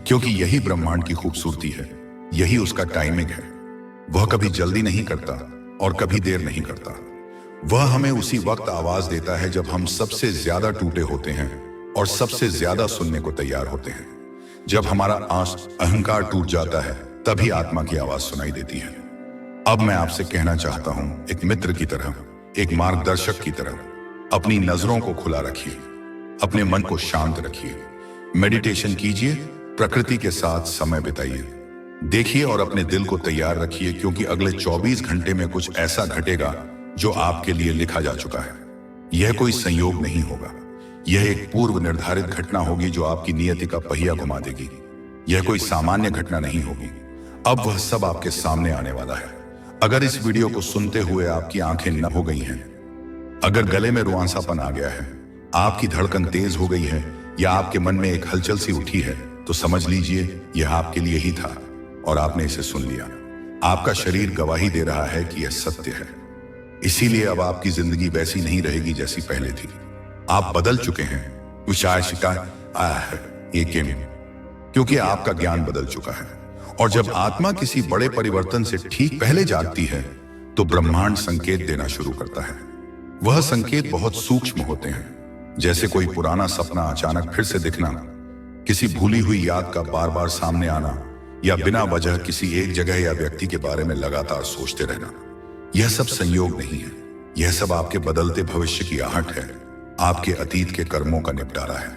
क्योंकि यही ब्रह्मांड की खूबसूरती है, यही उसका टाइमिंग है। वह कभी जल्दी नहीं करता और कभी देर नहीं करता। वह हमें उसी वक्त आवाज देता है जब हम सबसे ज्यादा टूटे होते हैं और सबसे ज्यादा सुनने को तैयार होते हैं। जब हमारा अहंकार टूट जाता है तभी आत्मा की आवाज सुनाई देती है। अब मैं आपसे कहना चाहता हूं, एक मित्र की तरह, एक मार्गदर्शक की तरह, अपनी नजरों को खुला रखिए, अपने मन को शांत रखिए, मेडिटेशन कीजिए, प्रकृति के साथ समय बिताइए, देखिए और अपने दिल को तैयार रखिए, क्योंकि अगले 24 घंटे में कुछ ऐसा घटेगा जो आपके लिए लिखा जा चुका है। यह कोई संयोग नहीं होगा, यह एक पूर्व निर्धारित घटना होगी जो आपकी नियति का पहिया घुमा देगी। यह कोई सामान्य घटना नहीं होगी। अब वह सब आपके सामने आने वाला है। अगर इस वीडियो को सुनते हुए आपकी आंखें नम हो गई हैं, अगर गले में रुआंसापन आ गया है, आपकी धड़कन तेज हो गई है या आपके मन में एक हलचल सी उठी है, तो समझ लीजिए यह आपके लिए ही था और आपने इसे सुन लिया। आपका शरीर गवाही दे रहा है कि यह सत्य है। इसीलिए अब आपकी जिंदगी वैसी नहीं रहेगी जैसी पहले थी। आप बदल चुके हैं। क्योंकि आपका ज्ञान बदल चुका है। और जब आत्मा किसी बड़े परिवर्तन से ठीक पहले जागती है तो ब्रह्मांड संकेत देना शुरू करता है। वह संकेत बहुत सूक्ष्म होते हैं, जैसे कोई पुराना सपना अचानक फिर से दिखना, किसी भूली हुई याद का बार बार सामने आना, या बिना वजह किसी एक जगह या व्यक्ति के बारे में लगातार सोचते रहना। यह सब संयोग नहीं है, यह सब आपके बदलते भविष्य की आहट है, आपके अतीत के कर्मों का निपटारा है।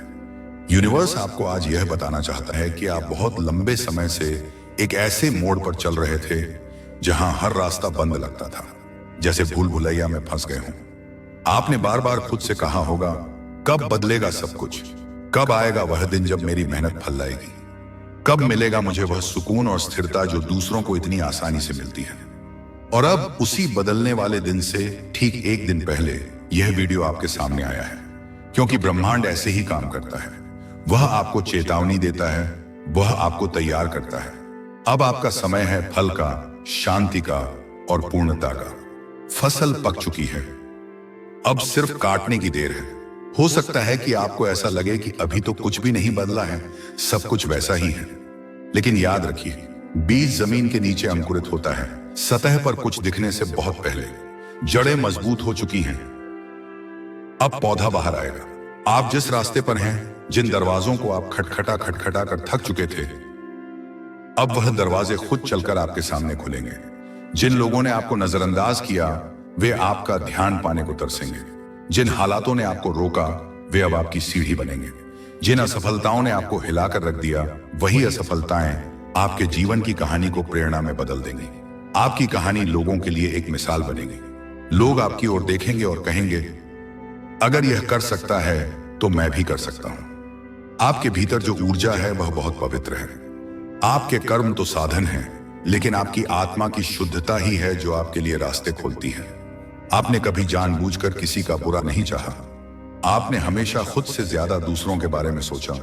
यूनिवर्स आपको आज यह बताना चाहता है कि आप बहुत लंबे समय से एक ऐसे मोड़ पर चल रहे थे जहां हर रास्ता बंद लगता था, जैसे भूल भुलैया में फंस गए हों। आपने बार बार खुद से कहा होगा, कब बदलेगा सब कुछ, कब आएगा वह दिन जब मेरी मेहनत फल लाएगी, कब मिलेगा मुझे वह सुकून और स्थिरता जो दूसरों को इतनी आसानी से मिलती है। और अब उसी बदलने वाले दिन से ठीक एक दिन पहले यह वीडियो आपके सामने आया है, क्योंकि ब्रह्मांड ऐसे ही काम करता है। वह आपको चेतावनी देता है, वह आपको तैयार करता है। अब आपका समय है फल का, शांति का और पूर्णता का। फसल पक चुकी है, अब सिर्फ काटने की देर है। हो सकता है कि आपको ऐसा लगे कि अभी तो कुछ भी नहीं बदला है, सब कुछ वैसा ही है। लेकिन याद रखिए, बीज जमीन के नीचे अंकुरित होता है, सतह पर कुछ दिखने से बहुत पहले। जड़ें मजबूत हो चुकी हैं, अब पौधा बाहर आएगा। आप जिस रास्ते पर हैं, जिन दरवाजों को आप खटखटा खटखटा कर थक चुके थे, अब वह दरवाजे खुद चलकर आपके सामने खुलेंगे। जिन लोगों ने आपको नजरअंदाज किया, वे आपका ध्यान पाने को तरसेंगे। जिन हालातों ने आपको रोका, वे अब आपकी सीढ़ी बनेंगे। जिन असफलताओं ने आपको हिलाकर रख दिया, वही असफलताएं आपके जीवन की कहानी को प्रेरणा में बदल देंगी। आपकी कहानी लोगों के लिए एक मिसाल बनेगी। लोग आपकी ओर देखेंगे और कहेंगे, अगर यह कर सकता है तो मैं भी कर सकता हूं। आपके भीतर जो ऊर्जा है वह बहुत पवित्र है। आपके कर्म तो साधन हैं, लेकिन आपकी आत्मा की शुद्धता ही है जो आपके लिए रास्ते खोलती है। आपने कभी जानबूझकर किसी का बुरा नहीं चाहा। आपने हमेशा खुद से ज्यादा दूसरों के बारे में सोचा,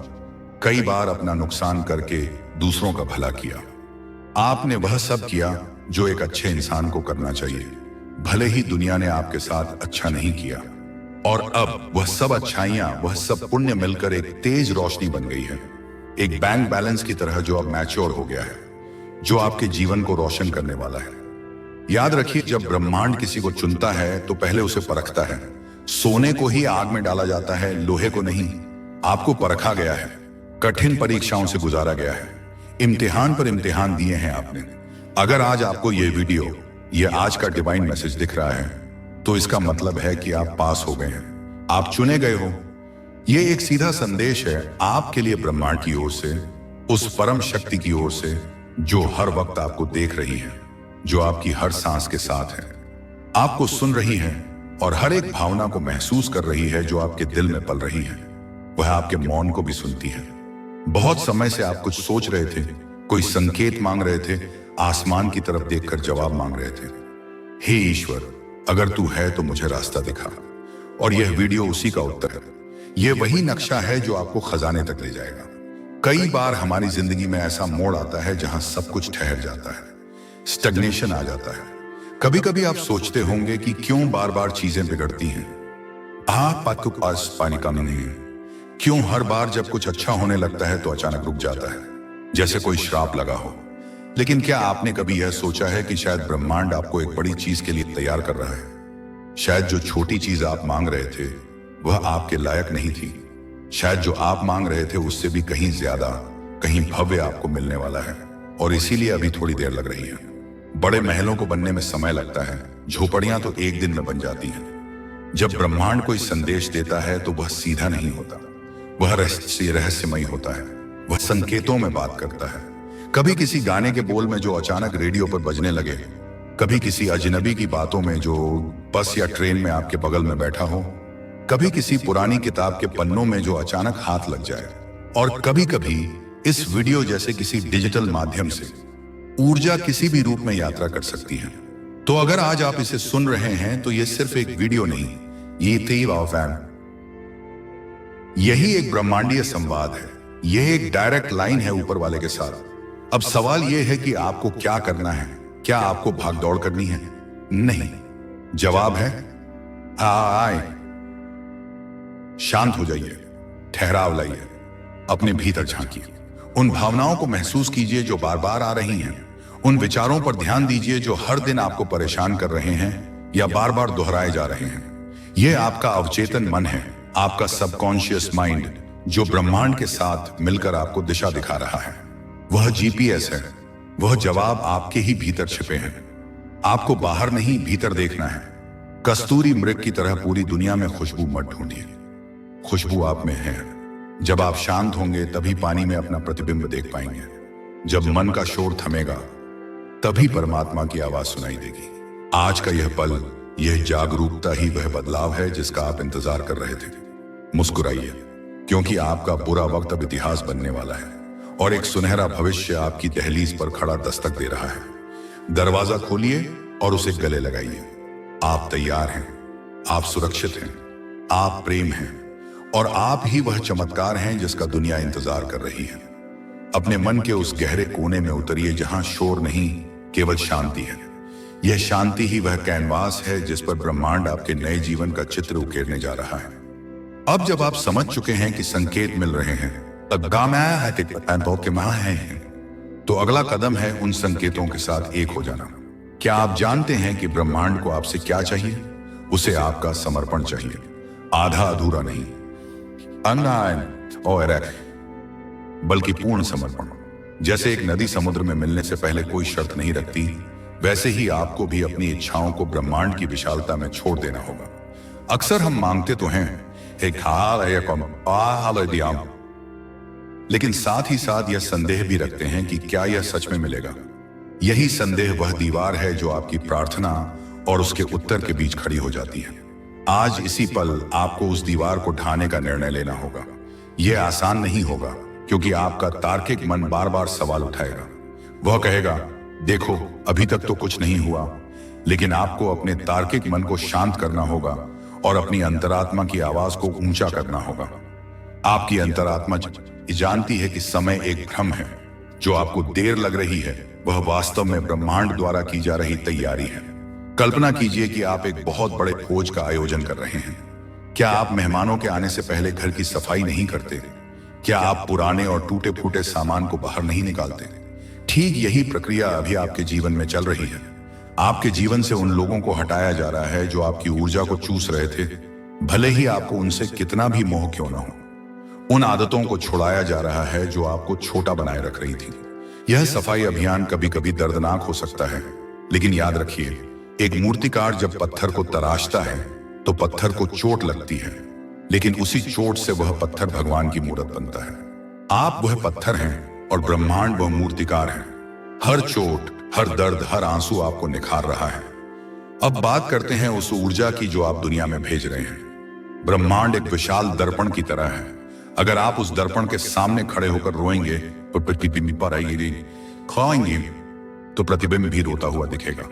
कई बार अपना नुकसान करके दूसरों का भला किया। आपने वह सब किया जो एक अच्छे इंसान को करना चाहिए, भले ही दुनिया ने आपके साथ अच्छा नहीं किया। और अब वह सब अच्छाइयां, वह सब पुण्य मिलकर एक तेज रोशनी बन गई है, एक बैंक बैलेंस की तरह जो अब मैच्योर हो गया है, जो आपके जीवन को रोशन करने वाला है। याद रखिए, जब ब्रह्मांड किसी को चुनता है तो पहले उसे परखता है। सोने को ही आग में डाला जाता है, लोहे को नहीं। आपको परखा गया है, कठिन परीक्षाओं से गुजारा गया है, इम्तिहान पर इम्तिहान दिए हैं आपने। अगर आज आपको ये वीडियो, ये आज का डिवाइन मैसेज दिख रहा है, तो इसका मतलब है कि आप पास हो गए हैं, आप चुने गए हो। ये एक सीधा संदेश है आपके लिए ब्रह्मांड की ओर से, उस परम शक्ति की ओर से जो हर वक्त आपको देख रही है, जो आपकी हर सांस के साथ है, आपको सुन रही है और हर एक भावना को महसूस कर रही है जो आपके दिल में पल रही है। वह आपके मौन को भी सुनती है। बहुत समय से आप कुछ सोच रहे थे, कोई संकेत मांग रहे थे, आसमान की तरफ देखकर जवाब मांग रहे थे। हे ईश्वर, अगर तू है तो मुझे रास्ता दिखा। और यह वीडियो उसी का उत्तर है। यह वही नक्शा है जो आपको खजाने तक ले जाएगा। कई बार हमारी जिंदगी में ऐसा मोड़ आता है जहां सब कुछ ठहर जाता है, स्टैग्नेशन आ जाता है। कभी कभी आप सोचते होंगे कि क्यों बार बार चीजें बिगड़ती हैं। पानी कमी नहीं है। क्यों हर बार जब कुछ अच्छा होने लगता है तो अचानक रुक जाता है, जैसे कोई श्राप लगा हो। लेकिन क्या आपने कभी यह सोचा है कि शायद ब्रह्मांड आपको एक बड़ी चीज के लिए तैयार कर रहा है? शायद जो छोटी चीज आप मांग रहे थे वह आपके लायक नहीं थी। शायद जो आप मांग रहे थे उससे भी कहीं ज्यादा कहीं भव्य आपको मिलने वाला है और इसीलिए अभी थोड़ी देर लग रही है। बड़े महलों को बनने में समय लगता है, झोपड़ियां तो एक दिन में बन जाती हैं। जब ब्रह्मांड कोई संदेश देता है तो वह सीधा नहीं होता, वह रहस्यमयी होता है। वह संकेतों में बात करता है, कभी किसी गाने के बोल में जो अचानक रेडियो पर बजने लगे, कभी किसी अजनबी की बातों में जो बस या ट्रेन में आपके बगल में बैठा हो, कभी किसी पुरानी किताब के पन्नों में जो अचानक हाथ लग जाए, और कभी कभी इस वीडियो जैसे किसी डिजिटल माध्यम से ऊर्जा किसी भी रूप में यात्रा कर सकती है। तो अगर आज आप इसे सुन रहे हैं तो यह सिर्फ एक वीडियो नहीं, ये यही एक ब्रह्मांडीय संवाद है। यह एक डायरेक्ट लाइन है ऊपर वाले के साथ। अब सवाल यह है कि आपको क्या करना है। क्या आपको भागदौड़ करनी है? नहीं। जवाब है आए, शांत हो जाइए, ठहराव लाइए, अपने भीतर झांकिए, उन भावनाओं को महसूस कीजिए जो बार बार आ रही हैं, उन विचारों पर ध्यान दीजिए जो हर दिन आपको परेशान कर रहे हैं या बार बार दोहराए जा रहे हैं। यह आपका अवचेतन मन है, आपका सबकॉन्शियस माइंड, जो ब्रह्मांड के साथ मिलकर आपको दिशा दिखा रहा है। वह जीपीएस है, वह जवाब आपके ही भीतर छिपे हैं। आपको बाहर नहीं, भीतर देखना है। कस्तूरी मृग की तरह पूरी दुनिया में खुशबू मत ढूंढिए, खुशबू आप में है। जब आप शांत होंगे तभी पानी में अपना प्रतिबिंब देख पाएंगे। जब मन का शोर थमेगा तभी परमात्मा की आवाज सुनाई देगी। आज का यह पल, यह जागरूकता ही वह बदलाव है जिसका आप इंतजार कर रहे थे। मुस्कुराइए, क्योंकि आपका बुरा वक्त अब इतिहास बनने वाला है और एक सुनहरा भविष्य आपकी दहलीज पर खड़ा दस्तक दे रहा है। दरवाजा खोलिए और उसे गले लगाइए। आप तैयार हैं, आप सुरक्षित हैं, आप प्रेम हैं और आप ही वह चमत्कार हैं जिसका दुनिया इंतजार कर रही है। अपने मन के उस गहरे कोने में उतरिए जहां शोर नहीं, केवल शांति है। यह शांति ही वह कैनवास है जिस पर ब्रह्मांड आपके नए जीवन का चित्र उकेरने जा रहा है। अब जब आप समझ चुके हैं कि संकेत मिल रहे हैं, तो अगला कदम है उन संकेतों के साथ एक हो जाना। क्या आप जानते हैं कि ब्रह्मांड को आपसे क्या चाहिए? उसे आपका समर्पण चाहिए, आधा अधूरा नहीं, बल्कि पूर्ण समर्पण। जैसे एक नदी समुद्र में मिलने से पहले कोई शर्त नहीं रखती, वैसे ही आपको भी अपनी इच्छाओं को ब्रह्मांड की विशालता में छोड़ देना होगा। अक्सर हम मांगते तो हैं एक लेकिन साथ ही साथ यह संदेह भी रखते हैं कि क्या यह सच में मिलेगा। यही संदेह वह दीवार है जो आपकी प्रार्थना और उसके उत्तर के बीच खड़ी हो जाती है। आज इसी पल आपको उस दीवार को ढाने का निर्णय लेना होगा। यह आसान नहीं होगा, क्योंकि आपका तार्किक मन बार बार सवाल उठाएगा। वह कहेगा, देखो अभी तक तो कुछ नहीं हुआ। लेकिन आपको अपने तार्किक मन को शांत करना होगा और अपनी अंतरात्मा की आवाज को ऊंचा करना होगा। आपकी अंतरात्मा जानती है कि समय एक भ्रम है। जो आपको देर लग रही है वह वास्तव में ब्रह्मांड द्वारा की जा रही तैयारी है। कल्पना कीजिए कि आप एक बहुत बड़े भोज का आयोजन कर रहे हैं। क्या आप मेहमानों के आने से पहले घर की सफाई नहीं करते? क्या आप पुराने और टूटे फूटे सामान को बाहर नहीं निकालते? ठीक यही प्रक्रिया अभी आपके जीवन में चल रही है। आपके जीवन से उन लोगों को हटाया जा रहा है जो आपकी ऊर्जा को चूस रहे थे, भले ही आपको उनसे कितना भी मोह क्यों ना हो। उन आदतों को छुड़ाया जा रहा है जो आपको छोटा बनाए रख रही थी। यह सफाई अभियान कभी कभी दर्दनाक हो सकता है, लेकिन याद रखिए, एक मूर्तिकार जब पत्थर को तराशता है तो पत्थर को चोट लगती है, लेकिन उसी चोट से वह पत्थर भगवान की मूर्त बनता है। आप वह पत्थर हैं और ब्रह्मांड वह मूर्तिकार है। हर चोट, हर दर्द, हर आंसू आपको निखार रहा है। अब बात करते हैं उस ऊर्जा की जो आप दुनिया में भेज रहे हैं। ब्रह्मांड एक विशाल दर्पण की तरह है। अगर आप उस दर्पण के सामने खड़े होकर रोएंगे तो प्रतिबिंब पर आएगी, खाएंगे तो प्रतिबिंब भी रोता हुआ दिखेगा।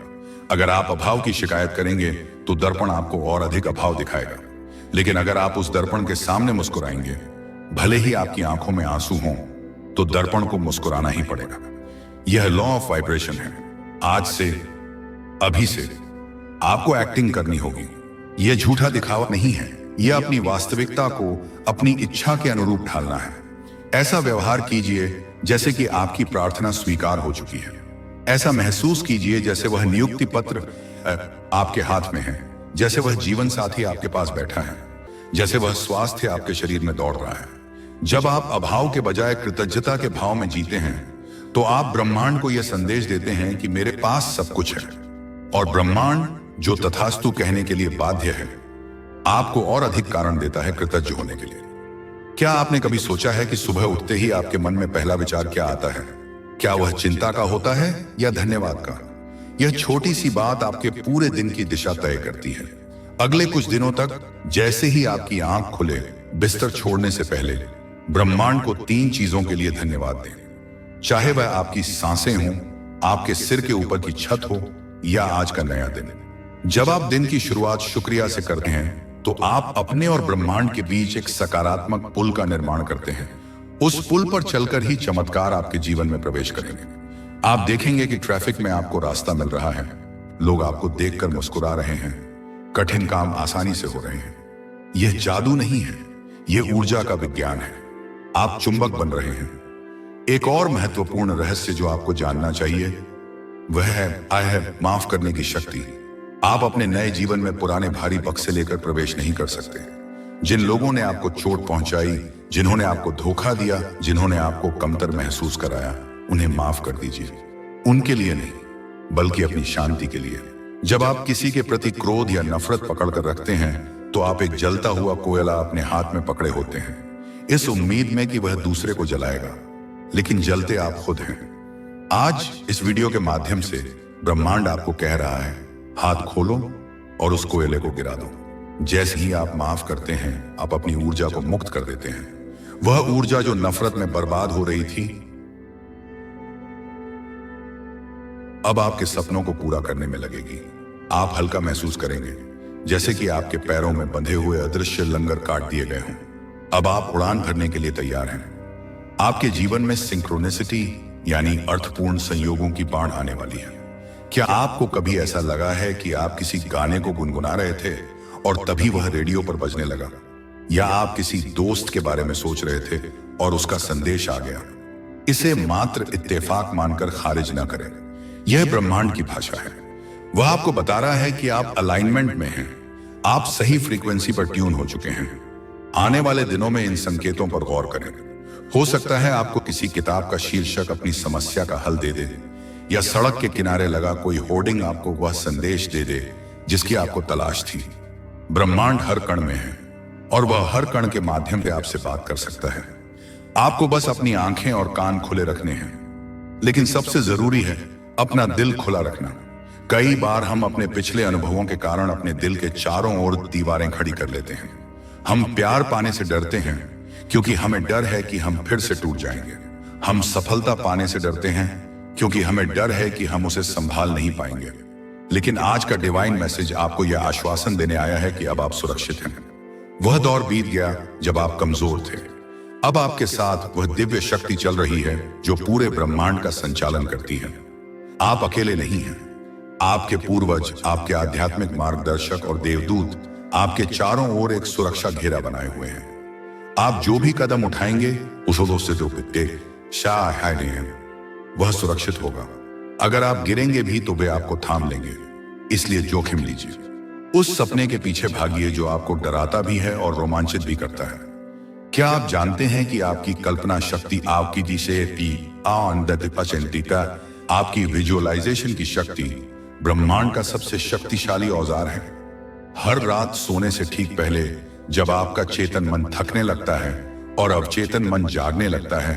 अगर आप अभाव की शिकायत करेंगे तो दर्पण आपको और अधिक अभाव दिखाएगा। लेकिन अगर आप उस दर्पण के सामने मुस्कुराएंगे, भले ही आपकी आंखों में आंसू हों, तो दर्पण को मुस्कुराना ही पड़ेगा। यह लॉ ऑफ वाइब्रेशन है। आज से, अभी से आपको एक्टिंग करनी होगी। यह झूठा दिखावा नहीं है, यह अपनी वास्तविकता को अपनी इच्छा के अनुरूप ढालना है। ऐसा व्यवहार कीजिए जैसे कि आपकी प्रार्थना स्वीकार हो चुकी है। ऐसा महसूस कीजिए जैसे वह नियुक्ति पत्र आपके हाथ में है, जैसे वह जीवन साथी आपके पास बैठा है, जैसे वह स्वास्थ्य आपके शरीर में दौड़ रहा है। जब आप अभाव के बजाय कृतज्ञता के भाव में जीते हैं तो आप ब्रह्मांड को यह संदेश देते हैं कि मेरे पास सब कुछ है, और ब्रह्मांड जो तथास्तु कहने के लिए बाध्य है आपको और अधिक कारण देता है कृतज्ञ होने के लिए। क्या आपने कभी सोचा है कि सुबह उठते ही आपके मन में पहला विचार क्या आता है? क्या वह चिंता का होता है या धन्यवाद का? यह छोटी सी बात आपके पूरे दिन की दिशा तय करती है। अगले कुछ दिनों तक जैसे ही आपकी आंख खुले, बिस्तर छोड़ने से पहले ब्रह्मांड को 3 चीजों के लिए धन्यवाद दें। चाहे वह आपकी सांसें हों, आपके सिर के ऊपर की छत हो या आज का नया दिन। जब आप दिन की शुरुआत शुक्रिया से करते हैं तो आप अपने और ब्रह्मांड के बीच एक सकारात्मक पुल का निर्माण करते हैं। उस पुल पर चलकर ही चमत्कार आपके जीवन में प्रवेश करेंगे। आप देखेंगे कि ट्रैफिक में आपको रास्ता मिल रहा है, लोग आपको देखकर मुस्कुरा रहे हैं, कठिन काम आसानी से हो रहे हैं। यह जादू नहीं है, यह ऊर्जा का विज्ञान है। आप चुंबक बन रहे हैं। एक और महत्वपूर्ण रहस्य जो आपको जानना चाहिए वह है माफ करने की शक्ति। आप अपने नए जीवन में पुराने भारी बक्से लेकर प्रवेश नहीं कर सकते। जिन लोगों ने आपको चोट पहुंचाई, जिन्होंने आपको धोखा दिया, जिन्होंने आपको कमतर महसूस कराया, उन्हें माफ कर दीजिए। उनके लिए नहीं, बल्कि अपनी शांति के लिए। जब आप किसी के प्रति क्रोध या नफरत पकड़ कर रखते हैं तो आप एक जलता हुआ कोयला अपने हाथ में पकड़े होते हैं, इस उम्मीद में कि वह दूसरे को जलाएगा, लेकिन जलते आप खुद हैं। आज इस वीडियो के माध्यम से ब्रह्मांड आपको कह रहा है, हाथ खोलो और उस कोयले को गिरा दो। जैसे ही आप माफ करते हैं, आप अपनी ऊर्जा को मुक्त कर देते हैं। वह ऊर्जा जो नफरत में बर्बाद हो रही थी, अब आपके सपनों को पूरा करने में लगेगी। आप हल्का महसूस करेंगे, जैसे कि आपके पैरों में बंधे हुए अदृश्य लंगर काट दिए गए हों। अब आप उड़ान भरने के लिए तैयार हैं। आपके जीवन में सिंक्रोनिसिटी यानी अर्थपूर्ण संयोगों की बाढ़ आने वाली है। क्या आपको कभी ऐसा लगा है कि आप किसी गाने को गुनगुना रहे थे और तभी वह रेडियो पर बजने लगा? या आप किसी दोस्त के बारे में सोच रहे थे और उसका संदेश आ गया? इसे मात्र इत्तेफाक मानकर खारिज ना करें। यह ब्रह्मांड की भाषा है। वह आपको बता रहा है कि आप अलाइनमेंट में हैं, आप सही फ्रीक्वेंसी पर ट्यून हो चुके हैं। आने वाले दिनों में इन संकेतों पर गौर करें। हो सकता है आपको किसी किताब का शीर्षक अपनी समस्या का हल दे दे, या सड़क के किनारे लगा कोई होर्डिंग आपको वह संदेश दे दे जिसकी आपको तलाश थी। ब्रह्मांड हर कण में है और वह हर कण के माध्यम से आपसे बात कर सकता है। आपको बस अपनी आंखें और कान खुले रखने हैं, लेकिन सबसे जरूरी है अपना दिल खुला रखना। कई बार हम अपने पिछले अनुभवों के कारण अपने दिल के चारों ओर दीवारें खड़ी कर लेते हैं। हम प्यार पाने से डरते हैं क्योंकि हमें डर है कि हम फिर से टूट जाएंगे। हम सफलता पाने से डरते हैं क्योंकि हमें डर है कि हम उसे संभाल नहीं पाएंगे। लेकिन आज का डिवाइन मैसेज आपको यह आश्वासन देने आया है कि अब आप सुरक्षित हैं। वह दौर बीत गया जब आप कमजोर थे। अब आपके साथ वह दिव्य शक्ति चल रही है जो पूरे ब्रह्मांड का संचालन करती है। आप अकेले नहीं हैं। आपके पूर्वज, आपके आध्यात्मिक मार्गदर्शक और देवदूत आपके चारों ओर एक सुरक्षा घेरा बनाए हुए हैं। आप जो भी कदम उठाएंगे वह सुरक्षित होगा। अगर आप गिरेंगे भी तो वे आपको थाम लेंगे। इसलिए जोखिम लीजिए। उस सपने के पीछे भागिए जो आपको डराता भी है और रोमांचित भी करता है। क्या आप जानते हैं कि आपकी कल्पना शक्ति, आपकी आपकी विजुअलाइजेशन की शक्ति ब्रह्मांड का सबसे शक्तिशाली औजार है। हर रात सोने से ठीक पहले जब आपका चेतन मन थकने लगता है और अवचेतन मन जागने लगता है,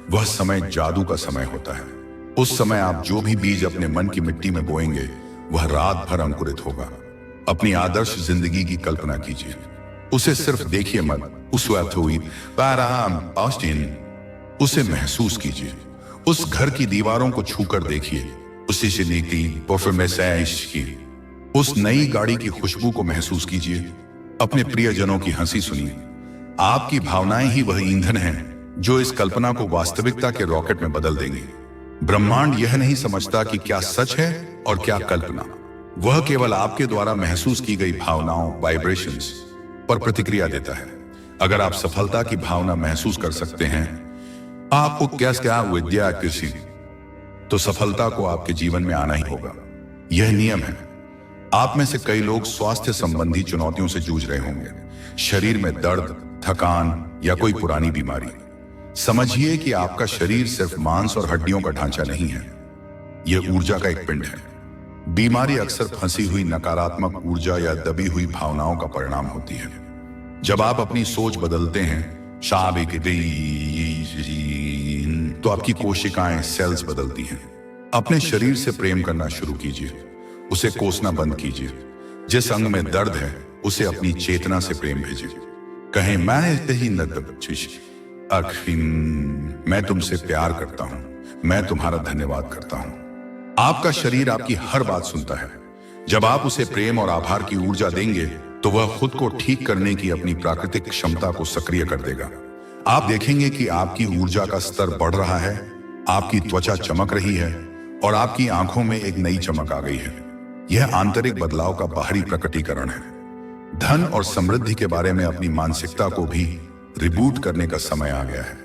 वह समय जादू का समय होता है। उस समय आप जो भी बीज अपने मन की मिट्टी में बोएंगे वह रात भर अंकुरित होगा। अपनी आदर्श जिंदगी की कल्पना कीजिए, उसे सिर्फ देखिए मत, उसे महसूस कीजिए। उस घर की दीवारों को छूकर देखिए, उसी से की उस नई गाड़ी की खुशबू को महसूस कीजिए। अपने प्रियजनों की हंसी सुनिए। आपकी भावनाएं ही वह ईंधन हैं जो इस कल्पना को वास्तविकता के रॉकेट में बदल देंगे। ब्रह्मांड यह नहीं समझता कि क्या सच है और क्या कल्पना। वह केवल आपके द्वारा महसूस की गई भावनाओं, वाइब्रेशंस पर प्रतिक्रिया देता है। अगर आप सफलता की भावना महसूस कर सकते हैं, आपको क्या विद्या किसी, तो सफलता को आपके जीवन में आना ही होगा। यह नियम है। आप में से कई लोग स्वास्थ्य संबंधी चुनौतियों से जूझ रहे होंगे। शरीर में दर्द, थकान या कोई पुरानी बीमारी। समझिए कि आपका शरीर सिर्फ मांस और हड्डियों का ढांचा नहीं है, यह ऊर्जा का एक पिंड है। बीमारी अक्सर फंसी हुई नकारात्मक ऊर्जा या दबी हुई भावनाओं का परिणाम होती है। जब आप अपनी सोच बदलते हैं, तो आपकी कोशिकाएं, सेल्स बदलती हैं। अपने शरीर से प्रेम करना शुरू कीजिए, उसे कोसना बंद कीजिए। जिस अंग में दर्द है उसे अपनी चेतना से प्रेम भेजिए। कहें, मैं तुमसे प्यार करता हूं, मैं तुम्हारा धन्यवाद करता हूं। आपका शरीर आपकी हर बात सुनता है। जब आप उसे प्रेम और आभार की ऊर्जा देंगे तो वह खुद को ठीक करने की अपनी प्राकृतिक क्षमता को सक्रिय कर देगा। आप देखेंगे कि आपकी ऊर्जा का स्तर बढ़ रहा है, आपकी त्वचा चमक रही है और आपकी आंखों में एक नई चमक आ गई है। यह आंतरिक बदलाव का बाहरी प्रकटीकरण है। धन और समृद्धि के बारे में अपनी मानसिकता को भी रिबूट करने का समय आ गया है।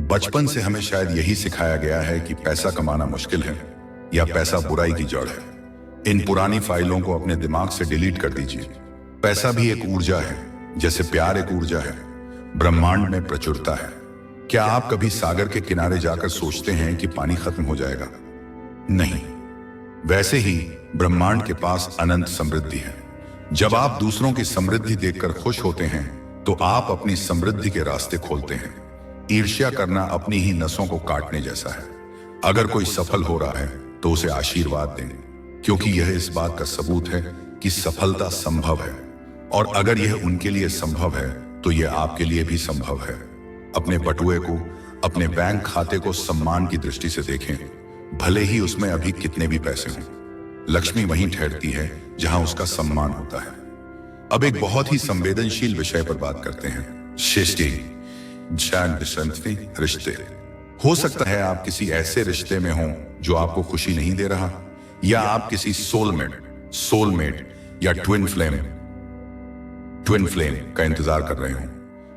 बचपन से हमें शायद यही सिखाया गया है कि पैसा कमाना मुश्किल है या पैसा बुराई की जड़ है। इन पुरानी फाइलों को अपने दिमाग से डिलीट कर दीजिए। पैसा भी एक ऊर्जा है, जैसे प्यार एक ऊर्जा है। ब्रह्मांड में प्रचुरता है। क्या आप कभी सागर के किनारे जाकर सोचते हैं कि पानी खत्म हो जाएगा? नहीं। वैसे ही ब्रह्मांड के पास अनंत समृद्धि है। जब आप दूसरों की समृद्धि देखकर खुश होते हैं तो आप अपनी समृद्धि के रास्ते खोलते हैं। ईर्ष्या करना अपनी ही नसों को काटने जैसा है। अगर कोई सफल हो रहा है तो उसे आशीर्वाद दें, क्योंकि यह इस बात का सबूत है कि सफलता संभव है। और अगर यह उनके लिए संभव है तो यह आपके लिए भी संभव है। अपने बटुए को, अपने बैंक खाते को सम्मान की दृष्टि से देखें, भले ही उसमें अभी कितने भी पैसे हों। लक्ष्मी वहीं ठहरती है जहां उसका सम्मान होता है। अब एक बहुत ही संवेदनशील विषय पर बात करते हैं, रिश्ते। हो सकता है आप किसी ऐसे रिश्ते में हों जो आपको खुशी नहीं दे रहा, या आप किसी सोलमेट या ट्विन फ्लेम का इंतजार कर रहे हों।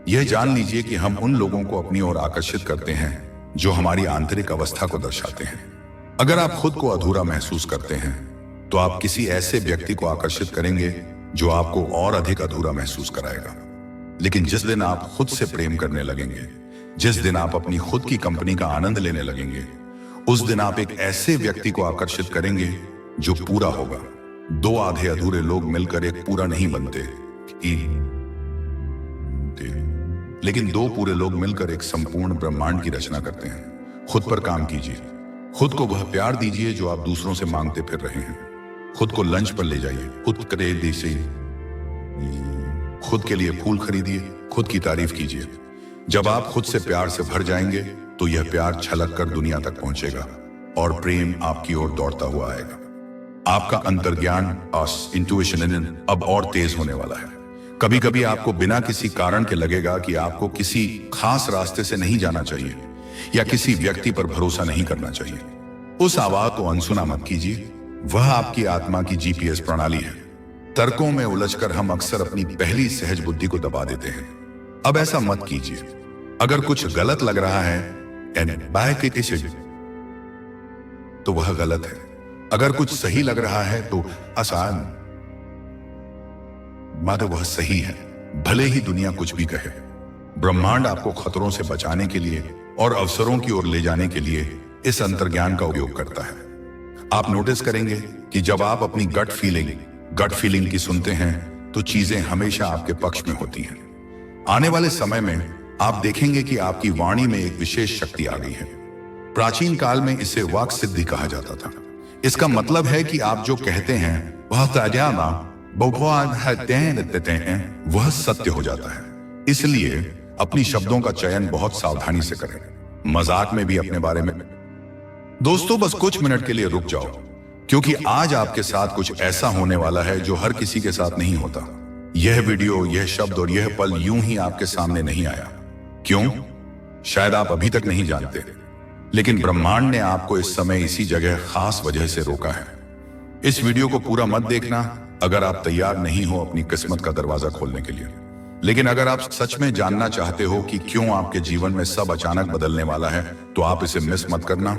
यह जान लीजिए कि हम उन लोगों को अपनी ओर आकर्षित करते हैं जो हमारी आंतरिक अवस्था को दर्शाते हैं। अगर आप खुद को अधूरा महसूस करते हैं तो आप किसी ऐसे व्यक्ति को आकर्षित करेंगे जो आपको और अधिक अधूरा महसूस कराएगा। लेकिन जिस दिन आप खुद से प्रेम करने लगेंगे, जिस दिन आप अपनी खुद की कंपनी का आनंद लेने लगेंगे, उस दिन आप एक ऐसे व्यक्ति को आकर्षित करेंगे जो पूरा होगा। दो आधे अधूरे लोग मिलकर एक पूरा नहीं बनते, लेकिन दो पूरे लोग मिलकर एक संपूर्ण ब्रह्मांड की रचना करते हैं। खुद पर काम कीजिए। खुद को वह प्यार दीजिए जो आप दूसरों से मांगते फिर रहे हैं। खुद को लंच पर ले जाइए, खुद के लिए फूल खरीदिए, खुद की तारीफ कीजिए। जब आप खुद से प्यार से भर जाएंगे तो यह प्यार छलक कर दुनिया तक पहुंचेगा और प्रेम आपकी ओर दौड़ता हुआ आएगा। आपका अंतर्ज्ञान, इंट्यूशन अब और तेज होने वाला है। कभी कभी आपको बिना किसी कारण के लगेगा कि आपको किसी खास रास्ते से नहीं जाना चाहिए या किसी व्यक्ति पर भरोसा नहीं करना चाहिए। उस आवाज को अनसुना मत कीजिए। वह आपकी आत्मा की जीपीएस प्रणाली है। तर्कों में उलझकर हम अक्सर अपनी पहली सहज बुद्धि को दबा देते हैं। अब ऐसा मत कीजिए। अगर कुछ गलत लग रहा है तो वह गलत है। अगर कुछ सही लग रहा है तो वह सही है, भले ही दुनिया कुछ भी कहे। ब्रह्मांड आपको खतरों से बचाने के लिए और अवसरों की ओर ले जाने के लिए इस अंतर्ज्ञान का उपयोग करता है। आप नोटिस करेंगे कि जब आप अपनी गट फीलिंग की सुनते हैं तो चीजें हमेशा आपके पक्ष में होती हैं। आने वाले समय में आप देखेंगे कि आपकी वाणी में एक विशेष शक्ति आ गई है। प्राचीन काल में इसे वाक सिद्धि कहा जाता था। इसका मतलब है कि आप जो कहते हैं वह सत्य हो जाता है। इसलिए अपनी शब्दों का चयन बहुत सावधानी से करें। मजाक में भी अपने बारे में। दोस्तों, बस कुछ मिनट के लिए रुक जाओ, क्योंकि आज आपके साथ कुछ ऐसा होने वाला है जो हर किसी के साथ नहीं होता। यह वीडियो, यह शब्द और यह पल यूं ही आपके सामने नहीं आया। क्यों? शायद आप अभी तक नहीं जानते, लेकिन ब्रह्मांड ने आपको इस समय इसी जगह खास वजह से रोका है। इस वीडियो को पूरा मत देखना अगर आप तैयार नहीं हो अपनी किस्मत का दरवाजा खोलने के लिए। लेकिन अगर आप सच में जानना चाहते हो कि क्यों आपके जीवन में सब अचानक बदलने वाला है, तो आप इसे मिस मत करना,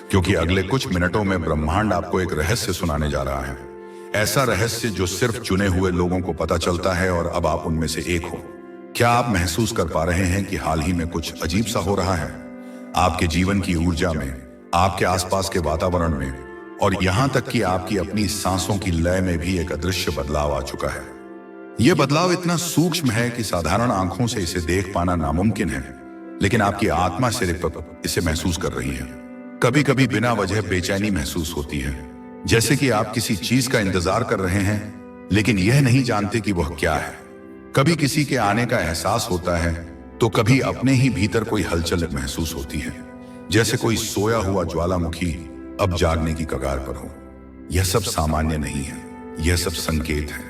क्योंकि अगले कुछ मिनटों में ब्रह्मांड आपको एक रहस्य सुनाने जा रहा है। ऐसा रहस्य जो सिर्फ चुने हुए लोगों को पता चलता है और अब आप उनमें से एक हो। क्या आप महसूस कर पा रहे हैं कि हाल ही में कुछ अजीब सा हो रहा है आपके जीवन की ऊर्जा में, आपके आसपास के वातावरण में, और यहां तक कि आपकी अपनी सांसों की लय में भी एक अदृश्य बदलाव आ चुका है। यह बदलाव इतना सूक्ष्म है कि साधारण आंखों से इसे देख पाना नामुमकिन है, लेकिन आपकी आत्मा सिर्फ इसे महसूस कर रही है। कभी कभी बिना वजह बेचैनी महसूस होती है, जैसे कि आप किसी चीज का इंतजार कर रहे हैं लेकिन यह नहीं जानते कि वह क्या है। कभी किसी के आने का एहसास होता है तो कभी अपने ही भीतर कोई हलचल महसूस होती है, जैसे कोई सोया हुआ ज्वालामुखी अब जागने की कगार पर हो। यह सब सामान्य नहीं है, यह सब संकेत है।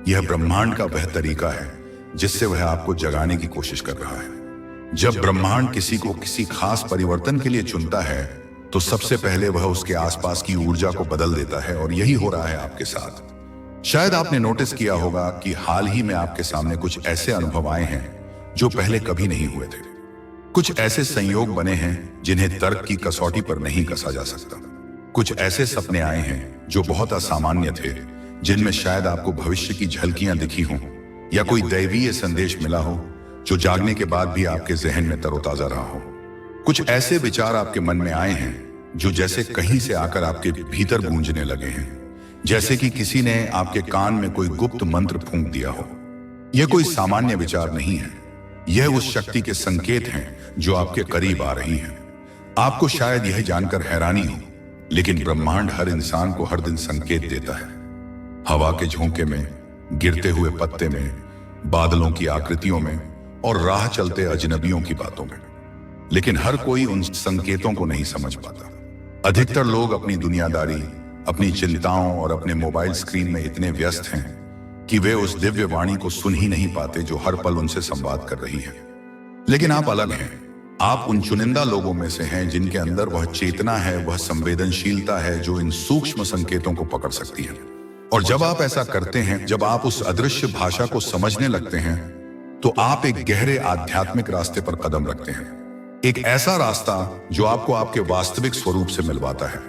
यह ब्रह्मांड का वह तरीका है जिससे वह आपको जगाने की कोशिश कर रहा है। जब ब्रह्मांड किसी को किसी खास परिवर्तन के लिए चुनता है तो सबसे पहले वह उसके आसपास की ऊर्जा को बदल देता है, और यही हो रहा है आपके साथ। शायद आपने नोटिस किया होगा कि हाल ही में आपके सामने कुछ ऐसे अनुभव आए हैं जो पहले कभी नहीं हुए थे। कुछ ऐसे संयोग बने हैं जिन्हें तर्क की कसौटी पर नहीं कसा जा सकता। कुछ ऐसे सपने आए हैं जो बहुत असामान्य थे, जिनमें शायद आपको भविष्य की झलकियां दिखी हों, या कोई दैवीय संदेश मिला हो जो जागने के बाद भी आपके जहन में तरोताजा रहा हो। कुछ ऐसे विचार आपके मन में आए हैं जो जैसे कहीं से आकर आपके भीतर गूंजने लगे हैं, जैसे कि किसी ने आपके कान में कोई गुप्त मंत्र फूंक दिया हो। यह कोई सामान्य विचार नहीं है, यह उस शक्ति के संकेत हैं जो आपके करीब आ रही हैं। आपको शायद यह जानकर हैरानी हो, लेकिन ब्रह्मांड हर इंसान को हर दिन संकेत देता है। हवा के झोंके में, गिरते हुए पत्ते में, बादलों की आकृतियों में, और राह चलते अजनबियों की बातों में। लेकिन हर कोई उन संकेतों को नहीं समझ पाता। अधिकतर लोग अपनी दुनियादारी, अपनी चिंताओं और अपने मोबाइल स्क्रीन में इतने व्यस्त हैं कि वे उस दिव्य वाणी को सुन ही नहीं पाते जो हर पल उनसे संवाद कर रही है। लेकिन आप अलग हैं। आप उन चुनिंदा लोगों में से हैं जिनके अंदर वह चेतना है, वह संवेदनशीलता है जो इन सूक्ष्म संकेतों को पकड़ सकती है। और जब आप ऐसा करते हैं, जब आप उस अदृश्य भाषा को समझने लगते हैं, तो आप एक गहरे आध्यात्मिक रास्ते पर कदम रखते हैं। एक ऐसा रास्ता जो आपको आपके वास्तविक स्वरूप से मिलवाता है,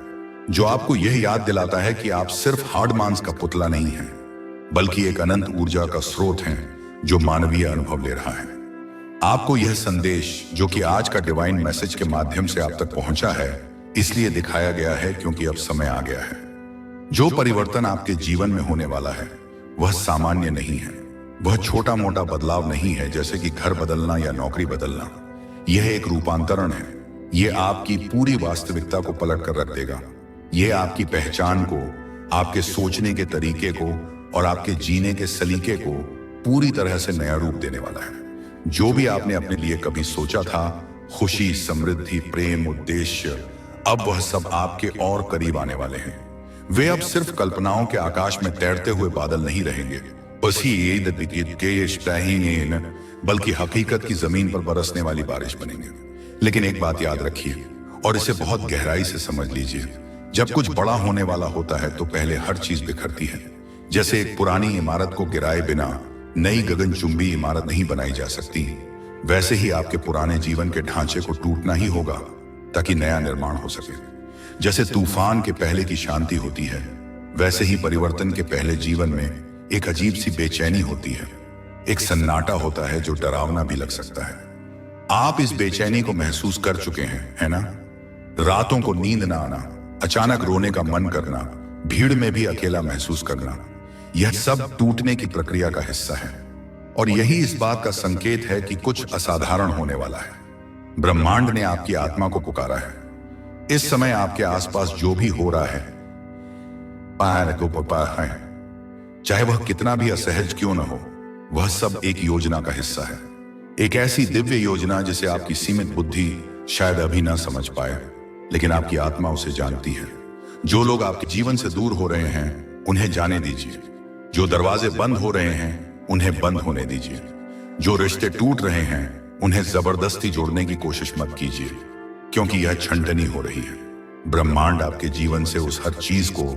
जो आपको यह याद दिलाता है कि आप सिर्फ हार्ड मांस का पुतला नहीं हैं, बल्कि एक अनंत ऊर्जा का स्रोत हैं जो मानवीय अनुभव ले रहा है। आपको यह संदेश, जो कि आज का डिवाइन मैसेज के माध्यम से आप तक पहुंचा है, इसलिए दिखाया गया है क्योंकि अब समय आ गया है। जो परिवर्तन आपके जीवन में होने वाला है वह सामान्य नहीं है। वह छोटा मोटा बदलाव नहीं है, जैसे कि घर बदलना या नौकरी बदलना। यह एक रूपांतरण है। यह आपकी पूरी वास्तविकता को पलट कर रख देगा। यह आपकी पहचान को, आपके सोचने के तरीके को और आपके जीने के सलीके को पूरी तरह से नया रूप देने वाला है। जो भी आपने अपने लिए कभी सोचा था, खुशी, समृद्धि, प्रेम, उद्देश्य, अब वह सब आपके और करीब आने वाले हैं। वे अब सिर्फ कल्पनाओं के आकाश में तैरते हुए बादल नहीं रहेंगे, बल्कि हकीकत की जमीन पर बरसने वाली बारिश बनेंगे। लेकिन एक बात याद रखिए और इसे बहुत गहराई से समझ लीजिए। जब कुछ बड़ा होने वाला होता है तो पहले हर चीज बिखरती है। जैसे एक पुरानी इमारत को गिराए बिना नई गगनचुंबी इमारत नहीं बनाई जा सकती, वैसे ही आपके पुराने जीवन के ढांचे को टूटना ही होगा ताकि नया निर्माण हो सके। जैसे तूफान के पहले की शांति होती है, वैसे ही परिवर्तन के पहले जीवन में एक अजीब सी बेचैनी होती है। एक सन्नाटा होता है जो डरावना भी लग सकता है। आप इस बेचैनी को महसूस कर चुके हैं, है ना? रातों को नींद ना आना, अचानक रोने का मन करना, भीड़ में भी अकेला महसूस करना, यह सब टूटने की प्रक्रिया का हिस्सा है। और यही इस बात का संकेत है कि कुछ असाधारण होने वाला है। ब्रह्मांड ने आपकी आत्मा को पुकारा है। इस समय आपके आसपास जो भी हो रहा है, चाहे वह कितना भी असहज क्यों न हो, वह सब एक योजना का हिस्सा है। एक ऐसी दिव्य योजना जिसे आपकी सीमित बुद्धि शायद अभी ना समझ पाए, लेकिन आपकी आत्मा उसे जानती है। जो लोग आपके जीवन से दूर हो रहे हैं उन्हें जाने दीजिए। जो दरवाजे बंद हो रहे हैं उन्हें बंद होने दीजिए। जो रिश्ते टूट रहे हैं उन्हें जबरदस्ती जोड़ने की कोशिश मत कीजिए, क्योंकि यह छंटनी हो रही है। ब्रह्मांड आपके जीवन से उस हर चीज को,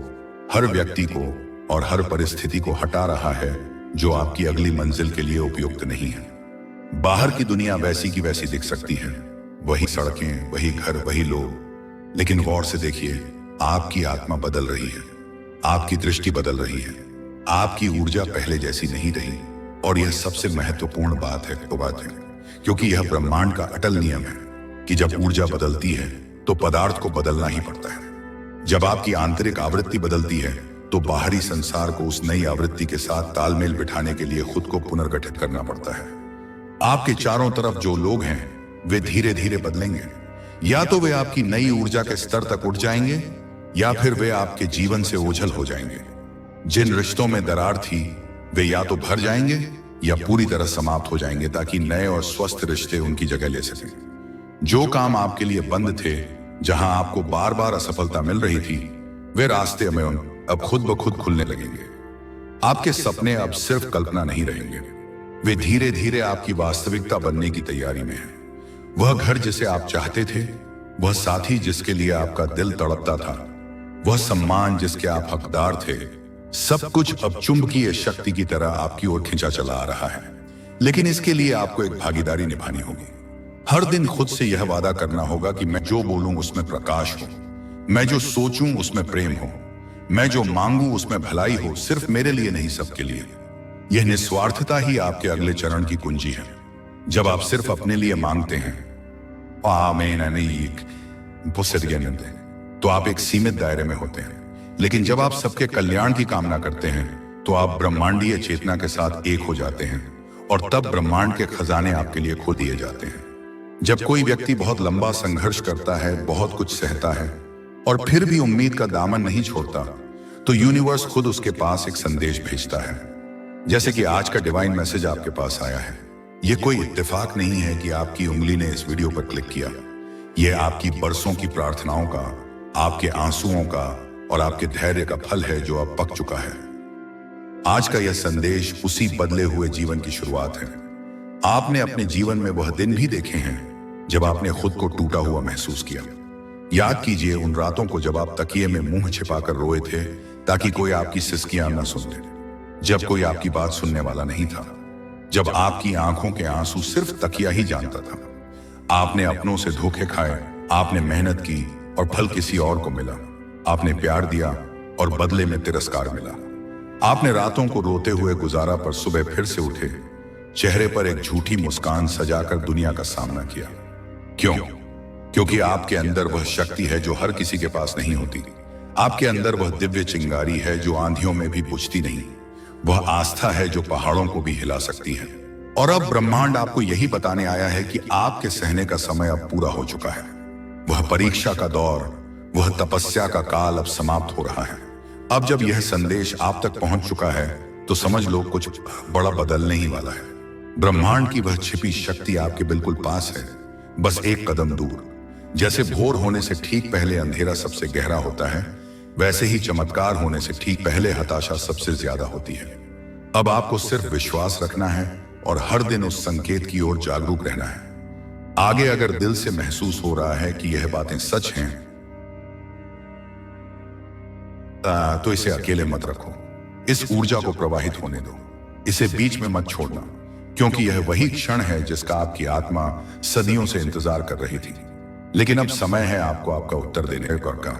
हर व्यक्ति को और हर परिस्थिति को हटा रहा है जो आपकी अगली मंजिल के लिए उपयुक्त नहीं है। बाहर की दुनिया वैसी की वैसी दिख सकती है, वही सड़कें, वही घर, वही लोग, लेकिन गौर से देखिए, आपकी आत्मा बदल रही है। आपकी दृष्टि बदल रही है, आपकी ऊर्जा पहले जैसी नहीं रही। और यह सबसे महत्वपूर्ण बात है क्योंकि यह ब्रह्मांड का अटल नियम है कि जब ऊर्जा बदलती है तो पदार्थ को बदलना ही पड़ता है। जब आपकी आंतरिक आवृत्ति बदलती है तो बाहरी संसार को उस नई आवृत्ति के साथ तालमेल बिठाने के लिए खुद को पुनर्गठित करना पड़ता है। आपके चारों तरफ जो लोग हैं वे धीरे धीरे बदलेंगे। या तो वे आपकी नई ऊर्जा के स्तर तक उठ जाएंगे या फिर वे आपके जीवन से ओझल हो जाएंगे। जिन रिश्तों में दरार थी वे या तो भर जाएंगे या पूरी तरह समाप्त हो जाएंगे ताकि नए और स्वस्थ रिश्ते उनकी जगह ले सकें। जो काम आपके लिए बंद थे, जहां आपको बार बार असफलता मिल रही थी, वे रास्ते में अब खुद ब खुद खुलने लगेंगे। आपके सपने अब सिर्फ कल्पना नहीं रहेंगे, वे धीरे धीरे आपकी वास्तविकता बनने की तैयारी में हैं। वह घर जिसे आप चाहते थे, वह साथी जिसके लिए आपका दिल तड़पता था, वह सम्मान जिसके आप हकदार थे, सब कुछ अब चुंबकीय शक्ति की तरह आपकी ओर खिंचा चला आ रहा है। लेकिन इसके लिए आपको एक भागीदारी निभानी होगी। हर दिन खुद से यह वादा करना होगा कि मैं जो बोलूं उसमें प्रकाश हो, मैं जो सोचूं उसमें प्रेम हो, मैं जो मांगूं उसमें भलाई हो, सिर्फ मेरे लिए नहीं सबके लिए। यह निस्वार्थता ही आपके अगले चरण की कुंजी है। जब आप सिर्फ अपने लिए मांगते हैं तो आप एक सीमित दायरे में होते हैं। लेकिन जब आप सबके कल्याण की कामना करते हैं तो आप ब्रह्मांडीय चेतना के साथ एक हो जाते हैं और तब ब्रह्मांड के खजाने आपके लिए खो दिए जाते हैं। जब कोई व्यक्ति बहुत लंबा संघर्ष करता है, बहुत कुछ सहता है और फिर भी उम्मीद का दामन नहीं छोड़ता, तो यूनिवर्स खुद उसके पास एक संदेश भेजता है। जैसे कि आज का डिवाइन मैसेज आपके पास आया है। यह कोई इत्तेफाक नहीं है कि आपकी उंगली ने इस वीडियो पर क्लिक किया। यह आपकी बरसों की प्रार्थनाओं का, आपके आंसुओं का और आपके धैर्य का फल है जो अब पक चुका है। आज का यह संदेश उसी बदले हुए जीवन की शुरुआत है। आपने अपने जीवन में वह दिन भी देखे हैं जब आपने खुद को टूटा हुआ महसूस किया। याद कीजिए उन रातों को जब आप तकिए में मुंह छिपाकर रोए थे ताकि कोई आपकी सिसकियां न सुन ले, जब कोई आपकी बात सुनने वाला नहीं था, जब आपकी आंखों के आंसू सिर्फ तकिया ही जानता था। आपने अपनों से धोखे खाए, आपने मेहनत की और फल किसी और को मिला। आपने प्यार दिया और बदले में तिरस्कार मिला। आपने रातों को रोते हुए गुजारा पर सुबह फिर से उठे, चेहरे पर एक झूठी मुस्कान सजाकर दुनिया का सामना किया। क्यों? क्योंकि आपके अंदर वह शक्ति है जो हर किसी के पास नहीं होती। आपके अंदर वह दिव्य चिंगारी है जो आंधियों में भी बुझती नहीं। वह आस्था है जो पहाड़ों को भी हिला सकती है। और अब ब्रह्मांड आपको यही बताने आया है कि आपके सहने का समय अब पूरा हो चुका है। वह परीक्षा का दौर, वह तपस्या का काल अब समाप्त हो रहा है। अब जब यह संदेश आप तक पहुंच चुका है तो समझ लो कुछ बड़ा बदलने ही वाला है। ब्रह्मांड की वह छिपी शक्ति आपके बिल्कुल पास है, बस एक कदम दूर। जैसे भोर होने से ठीक पहले अंधेरा सबसे गहरा होता है, वैसे ही चमत्कार होने से ठीक पहले हताशा सबसे ज्यादा होती है। अब आपको सिर्फ विश्वास रखना है और हर दिन उस संकेत की ओर जागरूक रहना है। आगे अगर दिल से महसूस हो रहा है कि यह बातें सच हैं, तो इसे अकेले मत रखो। इस ऊर्जा को प्रवाहित होने दो, इसे बीच में मत छोड़ना, क्योंकि यह वही क्षण है जिसका आपकी आत्मा सदियों से इंतजार कर रही थी। लेकिन अब समय है आपको आपका उत्तर देने का।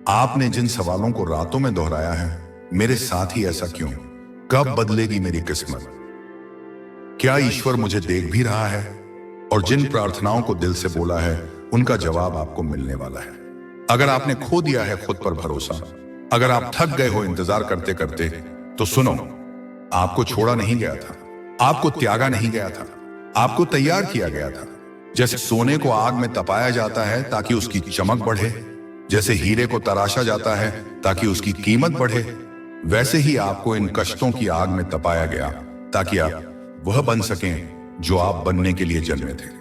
आपने जिन सवालों को रातों में दोहराया है, मेरे साथ ही ऐसा क्यों? कब बदलेगी मेरी किस्मत? क्या ईश्वर मुझे देख भी रहा है? और जिन प्रार्थनाओं को दिल से बोला है, उनका जवाब आपको मिलने वाला है। अगर आपने खो दिया है खुद पर भरोसा, अगर आप थक गए हो इंतजार करते करते, तो सुनो, आपको छोड़ा नहीं गया था, आपको त्यागा नहीं गया था, आपको तैयार किया गया था। जैसे सोने को आग में तपाया जाता है ताकि उसकी चमक बढ़े, जैसे हीरे को तराशा जाता है ताकि उसकी कीमत बढ़े, वैसे ही आपको इन कष्टों की आग में तपाया गया ताकि आप वह बन सकें जो आप बनने के लिए जन्मे थे।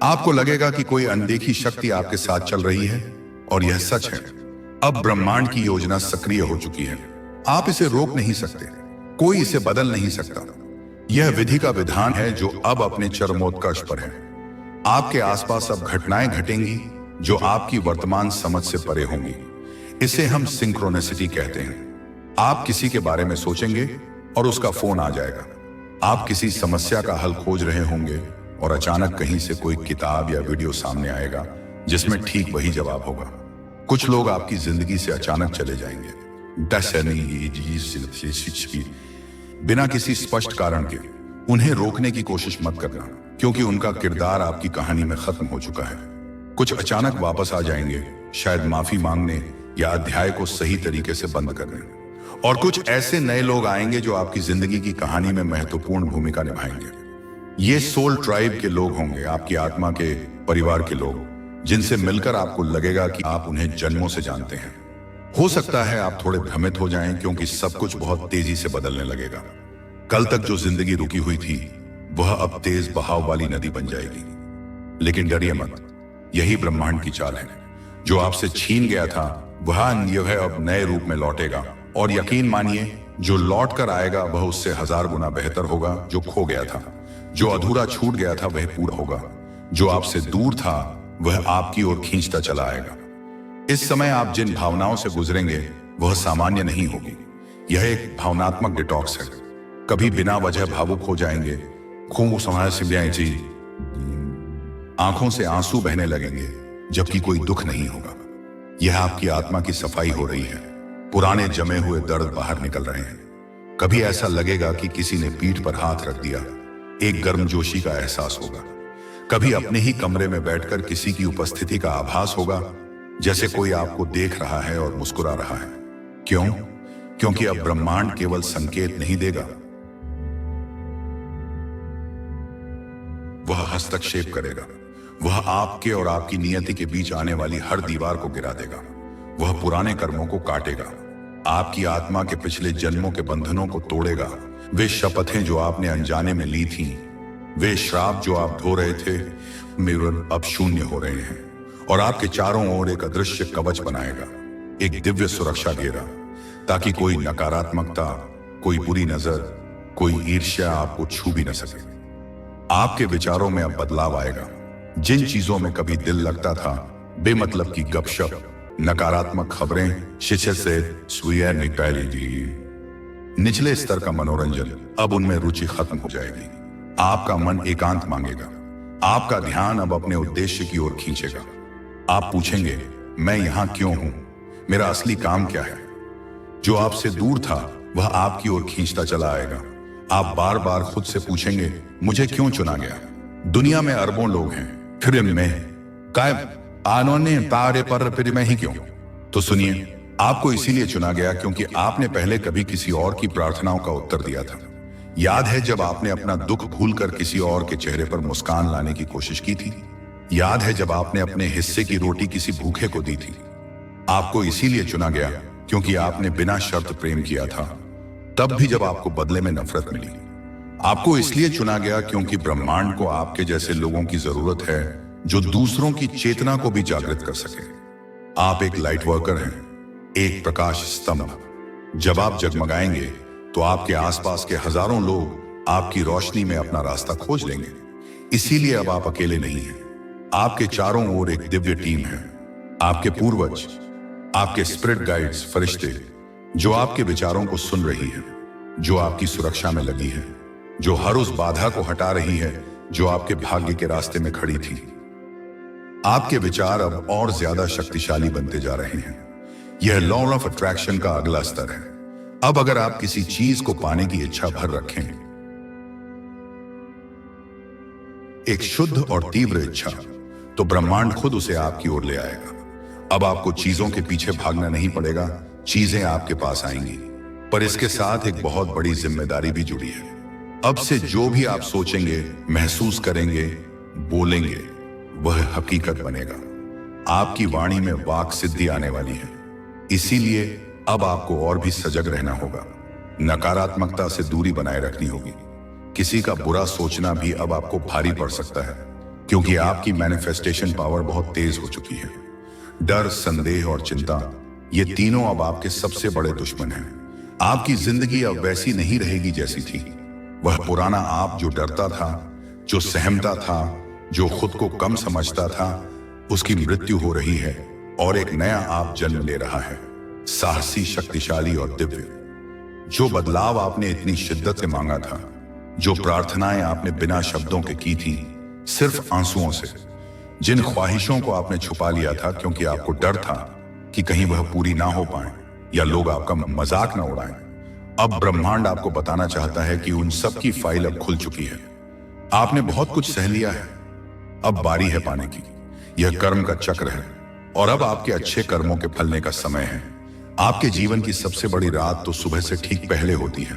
आपको लगेगा कि कोई अनदेखी शक्ति आपके साथ चल रही है, और यह सच है। अब ब्रह्मांड की योजना सक्रिय हो चुकी है। आप इसे रोक नहीं सकते, कोई इसे बदल नहीं सकता। यह विधि का विधान है जो अब अपने चरमोत्कर्ष पर है। आपके आसपास अब घटनाएं घटेंगी जो आपकी वर्तमान समझ से परे होंगी। इसे हम सिंक्रोनिसिटी कहते हैं। आप किसी के बारे में सोचेंगे और उसका फोन आ जाएगा। आप किसी समस्या का हल खोज रहे होंगे और अचानक कहीं से कोई किताब या वीडियो सामने आएगा जिसमें ठीक वही जवाब होगा। कुछ लोग आपकी जिंदगी से अचानक चले जाएंगे, बिना किसी स्पष्ट कारण के उन्हें रोकने की कोशिश मत करना, क्योंकि उनका किरदार आपकी कहानी में खत्म हो चुका है। कुछ अचानक वापस आ जाएंगे, शायद माफी मांगने या अध्याय को सही तरीके से बंद करने, और कुछ ऐसे नए लोग आएंगे जो आपकी जिंदगी की कहानी में महत्वपूर्ण भूमिका निभाएंगे। ये सोल ट्राइब के लोग होंगे, आपकी आत्मा के परिवार के लोग, जिनसे मिलकर आपको लगेगा कि आप उन्हें जन्मों से जानते हैं। हो सकता है आप थोड़े भ्रमित हो जाएं, क्योंकि सब कुछ बहुत तेजी से बदलने लगेगा। कल तक जो जिंदगी रुकी हुई थी वह अब तेज बहाव वाली नदी बन जाएगी। लेकिन डरिए मत, यही ब्रह्मांड की चाल है। जो आपसे छीन गया था वह अब नए रूप में लौटेगा, और यकीन मानिए जो लौट कर आएगा वह उससे 1000 गुना बेहतर होगा। जो खो गया था, जो अधूरा छूट गया था, वह पूरा होगा। जो आपसे दूर था वह आपकी ओर खींचता चला आएगा। इस समय आप जिन भावनाओं से गुजरेंगे वह सामान्य नहीं होगी। यह एक भावनात्मक डिटॉक्स है। कभी बिना वजह भावुक हो जाएंगे, खूब जी, आंखों से आंसू बहने लगेंगे, जबकि कोई दुख नहीं होगा। यह आपकी आत्मा की सफाई हो रही है। पुराने जमे हुए दर्द बाहर निकल रहे हैं। कभी ऐसा लगेगा कि किसी ने पीठ पर हाथ रख दिया, एक गर्मजोशी का एहसास होगा। कभी अपने ही कमरे में बैठकर किसी की उपस्थिति का आभास होगा, जैसे कोई आपको देख रहा है और मुस्कुरा रहा है। क्यों? क्योंकि अब ब्रह्मांड केवल संकेत नहीं देगा, वह हस्तक्षेप करेगा। वह आपके और आपकी नियति के बीच आने वाली हर दीवार को गिरा देगा। वह पुराने कर्मों को काटेगा, आपकी आत्मा के पिछले जन्मों के बंधनों को तोड़ेगा। वे शपथें जो आपने अनजाने में ली थीं, वे श्राप जो आप धो रहे थे, मिरर अब शून्य हो रहे हैं, और आपके चारों ओर एक अदृश्य कवच बनाएगा, एक दिव्य सुरक्षा घेरा, ताकि कोई नकारात्मकता, कोई बुरी नजर, कोई ईर्ष्या आपको छू भी न सके। आपके विचारों में अब बदलाव आएगा। जिन चीजों में कभी दिल लगता था, बेमतलब की गपशप, नकारात्मक खबरें, शिक्षक से सुइया निचले स्तर का मनोरंजन, अब उनमें रुचि खत्म हो जाएगी। आपका मन एकांत मांगेगा। आपका ध्यान अब अपने उद्देश्य की ओर खींचेगा। आप पूछेंगे, मैं यहां क्यों हूं? मेरा असली काम क्या है? जो आपसे दूर था वह आपकी ओर खींचता चला आएगा। आप बार बार खुद से पूछेंगे, मुझे क्यों चुना गया? दुनिया में अरबों लोग हैं, फिर मैं आनोने तारे पर फिर मैं ही क्यों? तो सुनिए, आपको इसीलिए चुना गया क्योंकि आपने पहले कभी किसी और की प्रार्थनाओं का उत्तर दिया था। याद है जब आपने अपना दुख भूलकर किसी और के चेहरे पर मुस्कान लाने की कोशिश की थी? याद है जब आपने अपने हिस्से की रोटी किसी भूखे को दी थी? आपको इसीलिए चुना गया क्योंकि आपने बिना शर्त प्रेम किया था, तब भी जब आपको बदले में नफरत मिली। आपको इसलिए चुना गया क्योंकि ब्रह्मांड को आपके जैसे लोगों की जरूरत है जो दूसरों की चेतना को भी जागृत कर सके। आप एक लाइट वर्कर हैं, एक प्रकाश स्तंभ। जब आप जगमगाएंगे तो आपके आसपास के हजारों लोग आपकी रोशनी में अपना रास्ता खोज लेंगे। इसीलिए अब आप अकेले नहीं हैं। आपके चारों ओर एक दिव्य टीम है। आपके पूर्वज, आपके स्पिरिट गाइड्स, फरिश्ते, जो आपके विचारों को सुन रही है, जो आपकी सुरक्षा में लगी है, जो हर उस बाधा को हटा रही है जो आपके भाग्य के रास्ते में खड़ी थी। आपके विचार अब और ज्यादा शक्तिशाली बनते जा रहे हैं। यह लॉ ऑफ अट्रैक्शन का अगला स्तर है। अब अगर आप किसी चीज को पाने की इच्छा भर रखें, एक शुद्ध और तीव्र इच्छा, तो ब्रह्मांड खुद उसे आपकी ओर ले आएगा। अब आपको चीजों के पीछे भागना नहीं पड़ेगा, चीजें आपके पास आएंगी। पर इसके साथ एक बहुत बड़ी जिम्मेदारी भी जुड़ी है। अब से जो भी आप सोचेंगे, महसूस करेंगे, बोलेंगे, वह हकीकत बनेगा। आपकी वाणी में वाक सिद्धि आने वाली है। इसीलिए अब आपको और भी सजग रहना होगा। नकारात्मकता से दूरी बनाए रखनी होगी। किसी का बुरा सोचना भी अब आपको भारी पड़ सकता है, क्योंकि आपकी मैनिफेस्टेशन पावर बहुत तेज हो चुकी है। डर, संदेह और चिंता, ये तीनों अब आपके सबसे बड़े दुश्मन हैं। आपकी जिंदगी अब वैसी नहीं रहेगी जैसी थी। वह पुराना आप जो डरता था, जो सहमता था, जो खुद को कम समझता था, उसकी मृत्यु हो रही है और एक नया आप जन्म ले रहा है, साहसी, शक्तिशाली और दिव्य। जो बदलाव आपने इतनी शिद्दत से मांगा था, जो प्रार्थनाएं आपने बिना शब्दों के की थी, सिर्फ आंसुओं से, जिन ख्वाहिशों को आपने छुपा लिया था क्योंकि आपको डर था कि कहीं वह पूरी ना हो पाए, या लोग आपका मजाक ना उड़ाएं। अब ब्रह्मांड आपको बताना चाहता है कि उन सब की फाइल अब खुल चुकी है। आपने बहुत कुछ सह लिया है, अब बारी है पाने की। यह कर्म का चक्र है और अब आपके अच्छे कर्मों के फलने का समय है। आपके जीवन की सबसे बड़ी रात तो सुबह से ठीक पहले होती है।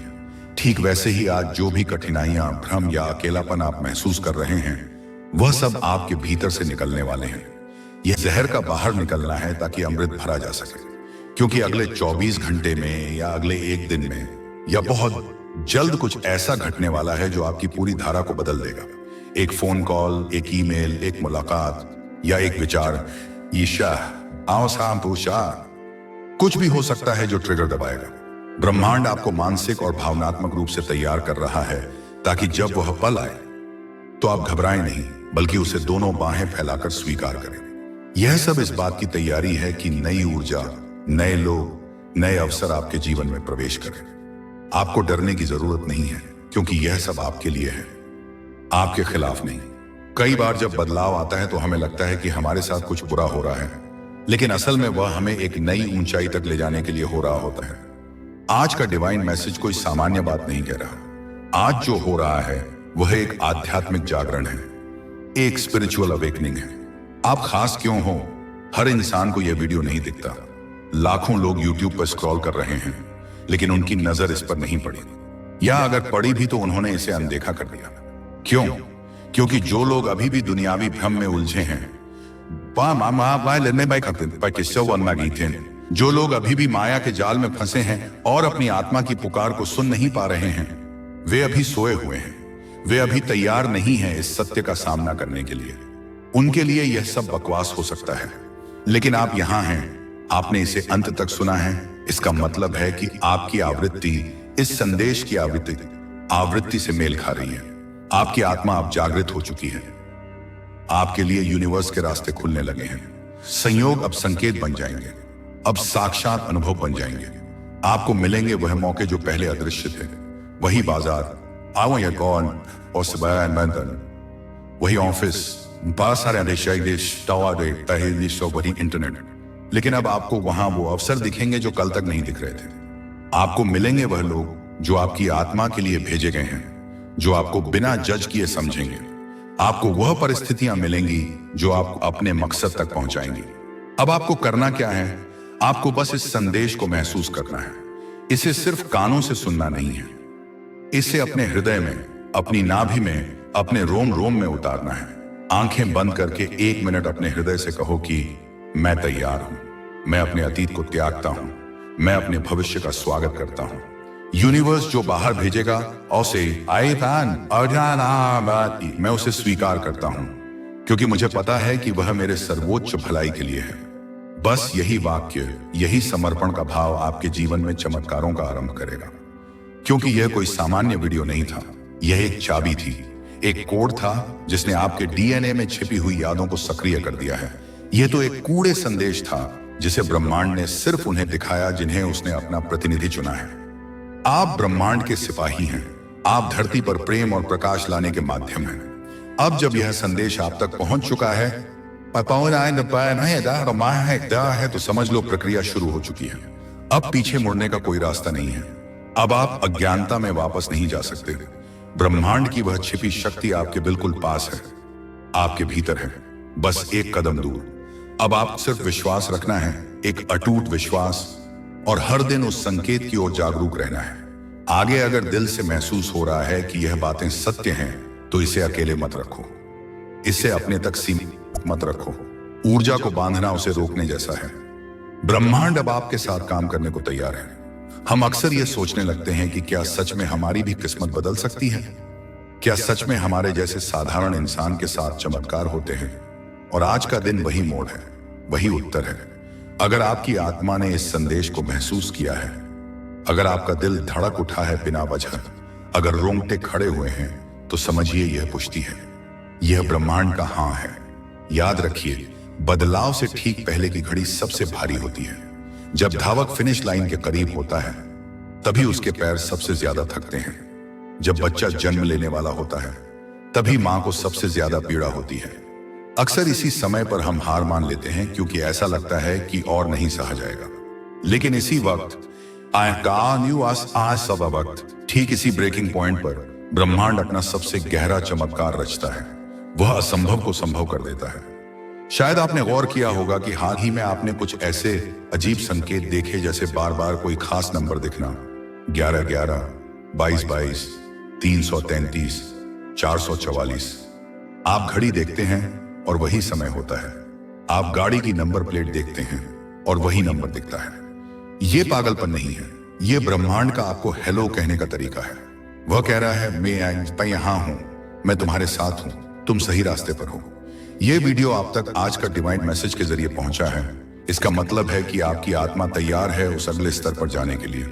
ठीक वैसे ही आज जो भी कठिनाइयां, भ्रम या अकेलापन आप महसूस कर रहे हैं, वह सब आपके भीतर से निकलने वाले हैं। यह जहर का बाहर निकलना है ताकि अमृत भरा जा सके। क्योंकि अगले 24 घंटे में या अगले एक दिन में या बहुत जल्द कुछ ऐसा घटने वाला है जो आपकी पूरी धारा को बदल देगा। एक फोन कॉल, एक ईमेल, एक मुलाकात या एक विचार, ईशा आओ शाम पूछा, कुछ भी हो सकता है जो ट्रिगर दबाएगा। ब्रह्मांड आपको मानसिक और भावनात्मक रूप से तैयार कर रहा है ताकि जब वह पल आए तो आप घबराएं नहीं, बल्कि उसे दोनों बाहें फैलाकर स्वीकार करें। यह सब इस बात की तैयारी है कि नई ऊर्जा, नए लोग, नए अवसर आपके जीवन में प्रवेश करें। आपको डरने की जरूरत नहीं है, क्योंकि यह सब आपके लिए है, आपके खिलाफ नहीं। कई बार जब बदलाव आता है तो हमें लगता है कि हमारे साथ कुछ बुरा हो रहा है, लेकिन असल में वह हमें एक नई ऊंचाई तक ले जाने के लिए हो रहा होता है। आज का डिवाइन मैसेज कोई सामान्य बात नहीं कह रहा। आज जो हो रहा है वह एक आध्यात्मिक जागरण है, एक स्पिरिचुअल अवेकनिंग है। आप खास क्यों हो, हर इंसान को यह वीडियो नहीं दिखता। लाखों लोग यूट्यूब पर स्क्रॉल कर रहे हैं, लेकिन उनकी नजर इस पर नहीं पड़ी, या अगर पड़ी भी तो उन्होंने इसे अनदेखा कर दिया। क्यों? क्योंकि जो लोग अभी भी दुनियावी भ्रम में उलझे हैं, जो लोग अभी भी माया के जाल में फंसे हैं और अपनी आत्मा की पुकार को सुन नहीं पा रहे हैं, वे अभी सोए हुए हैं। वे अभी तैयार नहीं हैं इस सत्य का सामना करने के लिए। उनके लिए यह सब बकवास हो सकता है, लेकिन आप यहां हैं, आपने इसे अंत तक सुना है। इसका मतलब है कि आपकी आवृत्ति इस संदेश की आवृत्ति से मेल खा रही है। आपकी आत्मा अब जागृत हो चुकी है। आपके लिए यूनिवर्स के रास्ते खुलने लगे हैं। संयोग अब संकेत बन जाएंगे, अब साक्षात अनुभव बन जाएंगे। आपको मिलेंगे वह मौके जो पहले अदृश्य थे। वही बाजार, और वही ऑफिस, वही इंटरनेट। लेकिन अब आपको वहां वो अवसर दिखेंगे जो कल तक नहीं दिख रहे थे। आपको मिलेंगे वह लोग जो आपकी आत्मा के लिए भेजे गए हैं, जो आपको बिना जज किए समझेंगे। आपको वह परिस्थितियां मिलेंगी जो आपको अपने मकसद तक पहुंचाएंगी। अब आपको करना क्या है? आपको बस इस संदेश को महसूस करना है। इसे सिर्फ कानों से सुनना नहीं है, इसे अपने हृदय में, अपनी नाभि में, अपने रोम रोम में उतारना है। आंखें बंद करके 1 मिनट अपने हृदय से कहो कि मैं तैयार हूं, मैं अपने अतीत को त्यागता हूं, मैं अपने भविष्य का स्वागत करता हूं। यूनिवर्स जो बाहर भेजेगा उसे मैं उसे स्वीकार करता हूं, क्योंकि मुझे पता है कि वह मेरे सर्वोच्च भलाई के लिए है। बस यही वाक्य, यही समर्पण का भाव आपके जीवन में चमत्कारों का आरंभ करेगा। क्योंकि यह कोई सामान्य वीडियो नहीं था, यह एक चाबी थी, एक कोड था जिसने आपके डीएनए में छिपी हुई यादों को सक्रिय कर दिया है। यह तो एक कूड़े संदेश था जिसे ब्रह्मांड ने सिर्फ उन्हें दिखाया जिन्हें उसने अपना प्रतिनिधि चुना है। आप ब्रह्मांड के सिपाही हैं। आप धरती पर प्रेम और प्रकाश लाने के माध्यम हैं। अब जब यह संदेश आप तक पहुंच चुका है तो समझ लो प्रक्रिया शुरू हो चुकी है। अब पीछे मुड़ने का कोई रास्ता नहीं है। अब आप अज्ञानता में वापस नहीं जा सकते। ब्रह्मांड की वह छिपी शक्ति आपके बिल्कुल पास है, आपके भीतर है, बस एक कदम दूर। अब आप सिर्फ विश्वास रखना है, एक अटूट विश्वास, और हर दिन उस संकेत की ओर जागरूक रहना है। आगे अगर दिल से महसूस हो रहा है कि यह बातें सत्य हैं, तो इसे अकेले मत रखो, इसे अपने तक सीमित मत रखो। ऊर्जा को बांधना उसे रोकने जैसा है। ब्रह्मांड अब आपके साथ काम करने को तैयार है। हम अक्सर यह सोचने लगते हैं कि क्या सच में हमारी भी किस्मत बदल सकती है? क्या सच में हमारे जैसे साधारण इंसान के साथ चमत्कार होते हैं? और आज का दिन वही मोड़ है, वही उत्तर है। अगर आपकी आत्मा ने इस संदेश को महसूस किया है, अगर आपका दिल धड़क उठा है बिना वजह, अगर रोंगटे खड़े हुए हैं, तो समझिए यह पुष्टि है, यह ब्रह्मांड का हाँ है। याद रखिए, बदलाव से ठीक पहले की घड़ी सबसे भारी होती है। जब धावक फिनिश लाइन के करीब होता है, तभी उसके पैर सबसे ज्यादा थकते हैं। जब बच्चा जन्म लेने वाला होता है, तभी मां को सबसे ज्यादा पीड़ा होती है। अक्सर इसी समय पर हम हार मान लेते हैं, क्योंकि ऐसा लगता है कि और नहीं सहा जाएगा। लेकिन इसी वक्त सब वक्त ठीक इसी ब्रेकिंग पॉइंट पर ब्रह्मांड अपना सबसे गहरा चमत्कार रचता है। वह असंभव को संभव कर देता है। शायद आपने गौर किया होगा कि हाल ही में आपने कुछ ऐसे अजीब संकेत देखे, जैसे बार बार कोई खास नंबर दिखना, 11-11, 22-22, 333, 444। आप घड़ी देखते हैं और वही समय होता है। आप गाड़ी की नंबर प्लेट देखते हैं और वही नंबर दिखता है। ये पागलपन नहीं है, ये ब्रह्मांड का आपको हेलो कहने का तरीका है। वह कह रहा है, मैं यहां हूं, मैं तुम्हारे साथ हूं, तुम सही रास्ते पर हो। यह वीडियो आप तक आज का डिवाइन मैसेज के जरिए पहुंचा है। इसका मतलब है कि आपकी आत्मा तैयार है उस अगले स्तर पर जाने के लिए।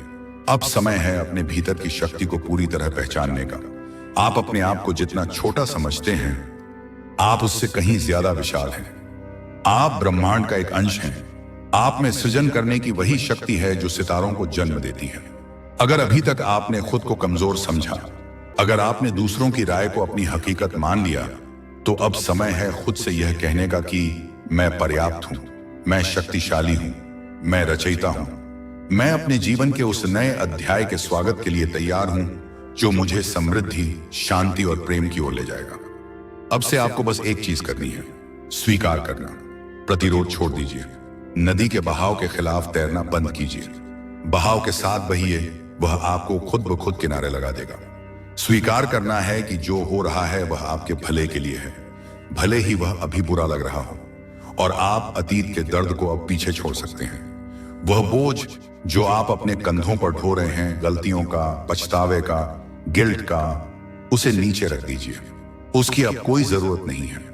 अब समय है अपने भीतर की शक्ति को पूरी तरह पहचानने का। आप अपने आप को जितना छोटा समझते हैं, आप उससे कहीं ज्यादा विशाल हैं। आप ब्रह्मांड का एक अंश हैं। आप में सृजन करने की वही शक्ति है जो सितारों को जन्म देती है। अगर अभी तक आपने खुद को कमजोर समझा, अगर आपने दूसरों की राय को अपनी हकीकत मान लिया, तो अब समय है खुद से यह कहने का कि मैं पर्याप्त हूं, मैं शक्तिशाली हूं, मैं रचयिता हूं। मैं अपने जीवन के उस नए अध्याय के स्वागत के लिए तैयार हूं जो मुझे समृद्धि, शांति और प्रेम की ओर ले जाएगा। अब से आपको बस एक चीज करनी है, स्वीकार करना। प्रतिरोध छोड़ दीजिए। नदी के बहाव के खिलाफ तैरना बंद कीजिए। बहाव के साथ बहिए, वह आपको खुद ब खुद किनारे लगा देगा। स्वीकार करना है कि जो हो रहा है वह आपके भले के लिए है, भले ही वह अभी बुरा लग रहा हो। और आप अतीत के दर्द को अब पीछे छोड़ सकते हैं। वह बोझ जो आप अपने कंधों पर ढो रहे हैं, गलतियों का, पछतावे का, गिल्ट का, उसे नीचे रख दीजिए। उसकी अब कोई जरूरत नहीं है।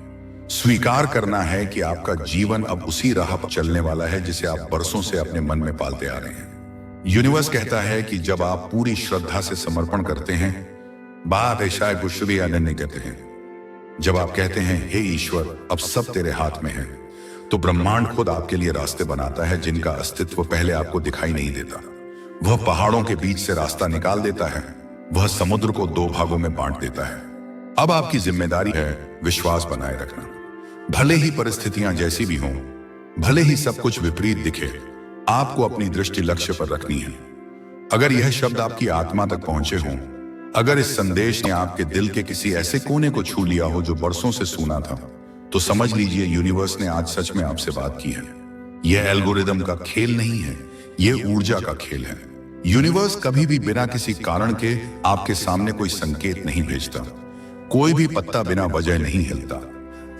स्वीकार करना है कि आपका जीवन अब उसी राह पर चलने वाला है जिसे आप बरसों से अपने मन में पालते आ रहे हैं। यूनिवर्स कहता है कि जब आप पूरी श्रद्धा से समर्पण करते हैं, बात ऐसा गुस्से अनन्य कहते हैं। जब आप कहते हैं, हे ईश्वर, अब सब तेरे हाथ में है, तो ब्रह्मांड खुद आपके लिए रास्ते बनाता है जिनका अस्तित्व पहले आपको दिखाई नहीं देता। वह पहाड़ों के बीच से रास्ता निकाल देता है, वह समुद्र को 2 भागों में बांट देता है। अब आपकी जिम्मेदारी है विश्वास बनाए रखना। भले ही परिस्थितियां जैसी भी हों, भले ही सब कुछ विपरीत दिखे, आपको अपनी दृष्टि लक्ष्य पर रखनी है। अगर यह शब्द आपकी आत्मा तक पहुंचे हों, अगर इस संदेश ने आपके दिल के किसी ऐसे कोने को छू लिया हो जो बरसों से सुना था, तो समझ लीजिए यूनिवर्स ने आज सच में आपसे बात की है। यह एल्गोरिदम का खेल नहीं है, यह ऊर्जा का खेल है। यूनिवर्स कभी भी बिना किसी कारण के आपके सामने कोई संकेत नहीं भेजता। कोई भी पत्ता बिना वजह नहीं हिलता।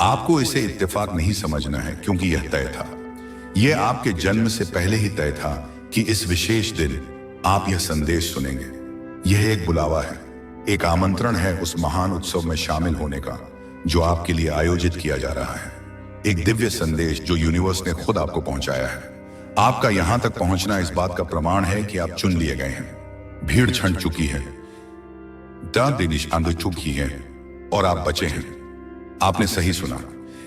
आपको इसे इत्तेफाक नहीं समझना है, क्योंकि यह तय था। यह आपके जन्म से पहले ही तय था कि इस विशेष दिन आप यह संदेश सुनेंगे। यह एक बुलावा है, एक आमंत्रण है उस महान उत्सव में शामिल होने का जो आपके लिए आयोजित किया जा रहा है। एक दिव्य संदेश जो यूनिवर्स ने खुद आपको पहुंचाया है। आपका यहां तक पहुंचना इस बात का प्रमाण है कि आप चुन लिए गए हैं। भीड़ छंट चुकी है, चुकी है और आप बचे हैं। आपने सही सुना।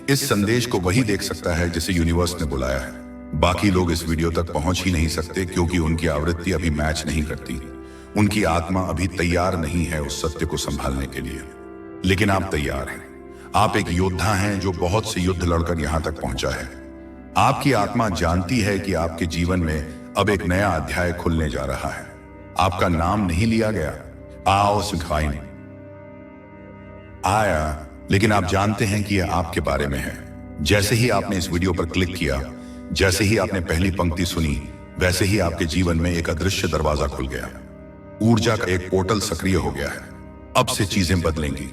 इस संदेश को वही देख सकता है जिसे यूनिवर्स ने बुलाया है। बाकी लोग इस वीडियो तक पहुंच ही नहीं सकते, क्योंकि उनकी आवृत्ति अभी मैच नहीं करती। उनकी आत्मा अभी तैयार नहीं है उस सत्य को संभालने के लिए। लेकिन आप तैयार हैं। आप एक योद्धा हैं जो बहुत से युद्ध लड़कर यहां तक पहुंचा है। आपकी आत्मा जानती है कि आपके जीवन में अब एक नया अध्याय खुलने जा रहा है। आपका नाम नहीं लिया गया, आओ सिखाइन आया, लेकिन आप जानते हैं कि यह आपके बारे में है। जैसे ही आपने इस वीडियो पर क्लिक किया, जैसे ही आपने पहली पंक्ति सुनी, वैसे ही आपके जीवन में एक अदृश्य दरवाजा खुल गया। ऊर्जा का एक पोर्टल सक्रिय हो गया है। अब से चीजें बदलेंगी।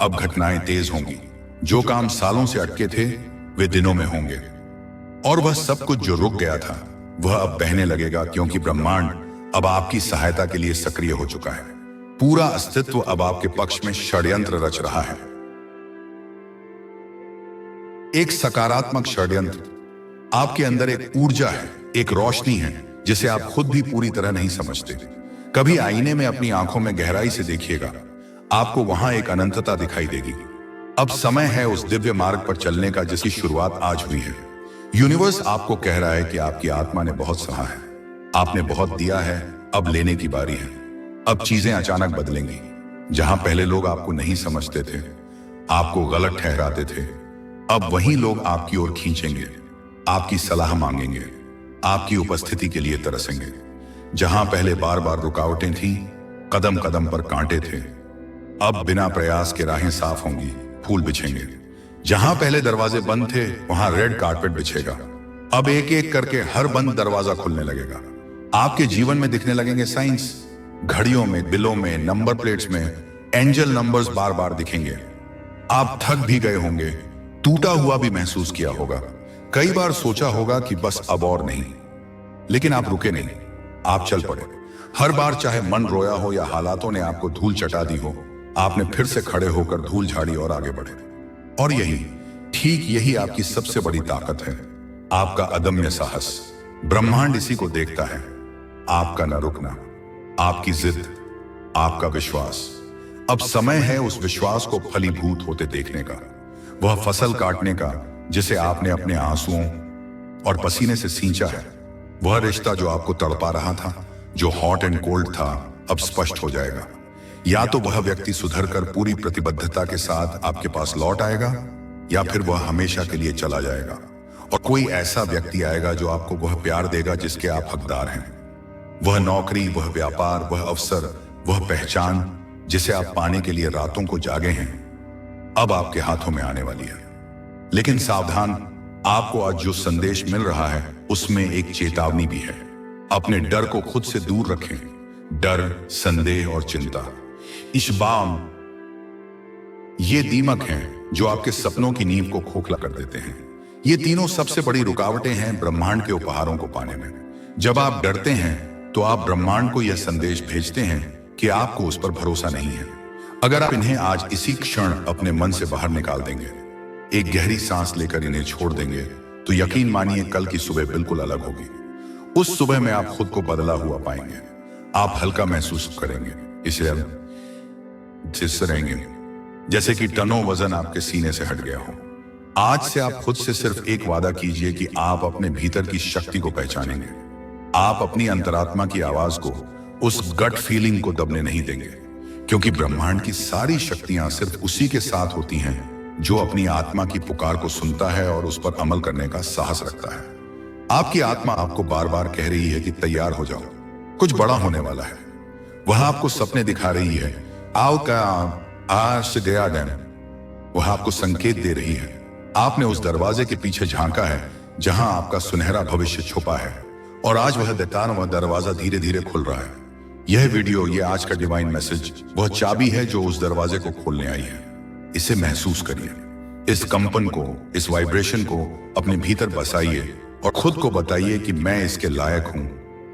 अब घटनाएं तेज होंगी। जो काम सालों से अटके थे, वे दिनों में होंगे। और वह सब कुछ जो रुक गया था, वह अब बहने लगेगा, क्योंकि ब्रह्मांड अब आपकी सहायता के लिए सक्रिय हो चुका है। पूरा अस्तित्व अब आपके पक्ष में षड्यंत्र रच रहा है। एक सकारात्मक षड्यंत्र। आपके अंदर एक ऊर्जा है, एक रोशनी है जिसे आप खुद भी पूरी तरह नहीं समझते। कभी आईने में अपनी आंखों में गहराई से देखिएगा, आपको वहां एक अनंतता दिखाई देगी। अब समय है उस दिव्य मार्ग पर चलने का जिसकी शुरुआत आज हुई है। यूनिवर्स आपको कह रहा है कि आपकी आत्मा ने बहुत सहा है, आपने बहुत दिया है, अब लेने की बारी है। अब चीजें अचानक बदलेंगी। जहां पहले लोग आपको नहीं समझते थे, आपको गलत ठहराते थे, अब वही लोग आपकी ओर खींचेंगे, आपकी सलाह मांगेंगे, आपकी उपस्थिति के लिए तरसेंगे। जहां पहले बार बार रुकावटें थीं, कदम कदम पर कांटे थे, अब बिना प्रयास के राहें साफ होंगी, फूल बिछेंगे। जहां पहले दरवाजे बंद थे, वहां रेड कारपेट बिछेगा। अब एक एक करके हर बंद दरवाजा खुलने लगेगा। आपके जीवन में दिखने लगेंगे साइंस, घड़ियों में, बिलों में, नंबर प्लेट्स में एंजल नंबर्स बार बार दिखेंगे। आप थक भी गए होंगे, टूटा हुआ भी महसूस किया होगा, कई बार सोचा होगा कि बस अब और नहीं, लेकिन आप रुके नहीं, आप चल पड़े। हर बार चाहे मन रोया हो या हालातों ने आपको धूल चटा दी हो, आपने फिर से खड़े होकर धूल झाड़ी और आगे बढ़े। और यही, ठीक यही आपकी सबसे बड़ी ताकत है, आपका अदम्य साहस। ब्रह्मांड इसी को देखता है, आपका न रुकना, आपकी जिद, आपका विश्वास। अब समय है उस विश्वास को फलीभूत होते देखने का, वह फसल काटने का जिसे आपने अपने आंसुओं और पसीने से सींचा है। वह रिश्ता जो आपको तड़पा रहा था, जो हॉट एंड कोल्ड था, अब स्पष्ट हो जाएगा। या तो वह व्यक्ति सुधरकर पूरी प्रतिबद्धता के साथ आपके पास लौट आएगा, या फिर वह हमेशा के लिए चला जाएगा और कोई ऐसा व्यक्ति आएगा जो आपको वह प्यार देगा जिसके आप हकदार हैं। वह नौकरी, वह व्यापार, वह अवसर, वह पहचान जिसे आप पाने के लिए रातों को जागे हैं, अब आपके हाथों में आने वाली है। लेकिन सावधान, आपको आज जो संदेश मिल रहा है उसमें एक चेतावनी भी है। अपने डर को खुद से दूर रखें। डर, संदेह और चिंता, इश्बाम, ये दीमक हैं जो आपके सपनों की नींव को खोखला कर देते हैं। ये तीनों सबसे बड़ी रुकावटें हैं ब्रह्मांड के उपहारों को पाने में। जब आप डरते हैं तो आप ब्रह्मांड को यह संदेश भेजते हैं कि आपको उस पर भरोसा नहीं है। अगर आप इन्हें आज इसी क्षण अपने मन से बाहर निकाल देंगे, एक गहरी सांस लेकर इन्हें छोड़ देंगे, तो यकीन मानिए कल की सुबह बिल्कुल अलग होगी। उस सुबह में आप खुद को बदला हुआ पाएंगे, आप हल्का महसूस करेंगे, इसलिए जिस रहेंगे जैसे कि टनों वजन आपके सीने से हट गया हो। आज से आप खुद से सिर्फ एक वादा कीजिए कि आप अपने भीतर की शक्ति को पहचानेंगे। आप अपनी अंतरात्मा की आवाज को, उस गट फीलिंग को दबने नहीं देंगे, क्योंकि ब्रह्मांड की सारी शक्तियां सिर्फ उसी के साथ होती हैं जो अपनी आत्मा की पुकार को सुनता है और उस पर अमल करने का साहस रखता है। आपकी आत्मा आपको बार बार कह रही है कि तैयार हो जाओ, कुछ बड़ा होने वाला है। वह आपको सपने दिखा रही है, आओ का आज गया डैम। वह आपको संकेत दे रही है। आपने उस दरवाजे के पीछे झांका है जहां आपका सुनहरा भविष्य छुपा है, और आज वह दरवाजा धीरे धीरे खुल रहा है। यह वीडियो, ये आज का डिवाइन मैसेज, वह चाबी है जो उस दरवाजे को खोलने आई है। इसे महसूस करिए, इस कंपन को, इस वाइब्रेशन को अपने भीतर बसाइए और खुद को बताइए कि मैं इसके लायक हूं,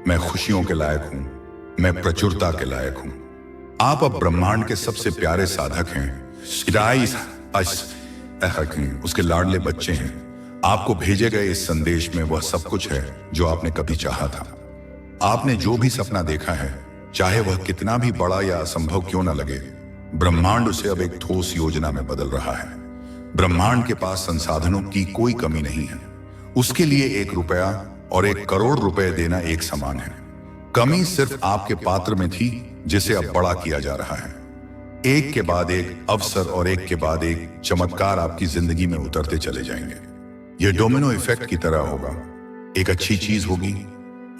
मैं खुशियों के लायक हूं, मैं प्रचुरता के लायक हूं। आप अब ब्रह्मांड के सबसे प्यारे साधक हैं, उसके लाडले बच्चे हैं। आपको भेजे गए इस संदेश में वह सब कुछ है जो आपने कभी चाहा था। आपने जो भी सपना देखा है, चाहे वह कितना भी बड़ा या असंभव क्यों न लगे, ब्रह्मांड उसे अब एक ठोस योजना में बदल रहा है। ब्रह्मांड के पास संसाधनों की कोई कमी नहीं है। उसके लिए 1 रुपया और 1 करोड़ रुपए देना एक समान है। कमी सिर्फ आपके पात्र में थी, जिसे अब बड़ा किया जा रहा है। एक के बाद एक अवसर और एक के बाद एक चमत्कार आपकी जिंदगी में उतरते चले जाएंगे। यह डोमिनो इफेक्ट की तरह होगा। एक अच्छी चीज होगी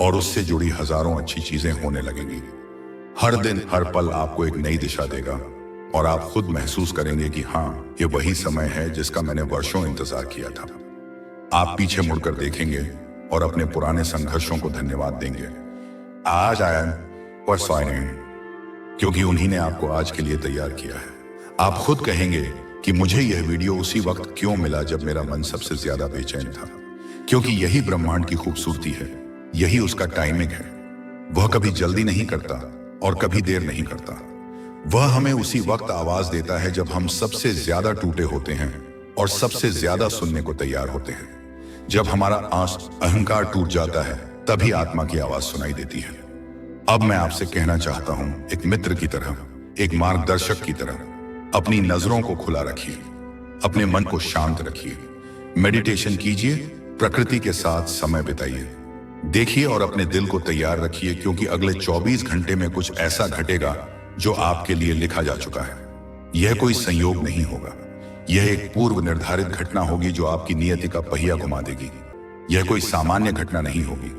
और उससे जुड़ी हजारों अच्छी चीजें होने लगेंगी। हर दिन, हर पल आपको एक नई दिशा देगा और आप खुद महसूस करेंगे कि हाँ, ये वही समय है जिसका मैंने वर्षों इंतजार किया था। आप पीछे मुड़कर देखेंगे और अपने पुराने संघर्षों को धन्यवाद देंगे। आज आया और नहीं, क्योंकि उन्हीं ने आपको आज के लिए तैयार किया है। आप खुद कहेंगे कि मुझे यह वीडियो उसी वक्त क्यों मिला जब मेरा मन सबसे ज्यादा बेचैन था, क्योंकि यही ब्रह्मांड की खूबसूरती है, यही उसका टाइमिंग है। वह कभी जल्दी नहीं करता और कभी देर नहीं करता। वह हमें उसी वक्त आवाज देता है जब हम सबसे ज्यादा टूटे होते हैं और सबसे ज्यादा सुनने को तैयार होते हैं। जब हमारा अहंकार टूट जाता है, तभी आत्मा की आवाज सुनाई देती है। अब मैं आपसे कहना चाहता हूं, एक मित्र की तरह, एक मार्गदर्शक की तरह, अपनी नजरों को खुला रखिए, अपने मन को शांत रखिए, मेडिटेशन कीजिए, प्रकृति के साथ समय बिताइए, देखिए और अपने दिल को तैयार रखिए, क्योंकि अगले 24 घंटे में कुछ ऐसा घटेगा जो आपके लिए लिखा जा चुका है। यह कोई संयोग नहीं होगा, यह एक पूर्व निर्धारित घटना होगी जो आपकी नियति का पहिया घुमा देगी। यह कोई सामान्य घटना नहीं होगी,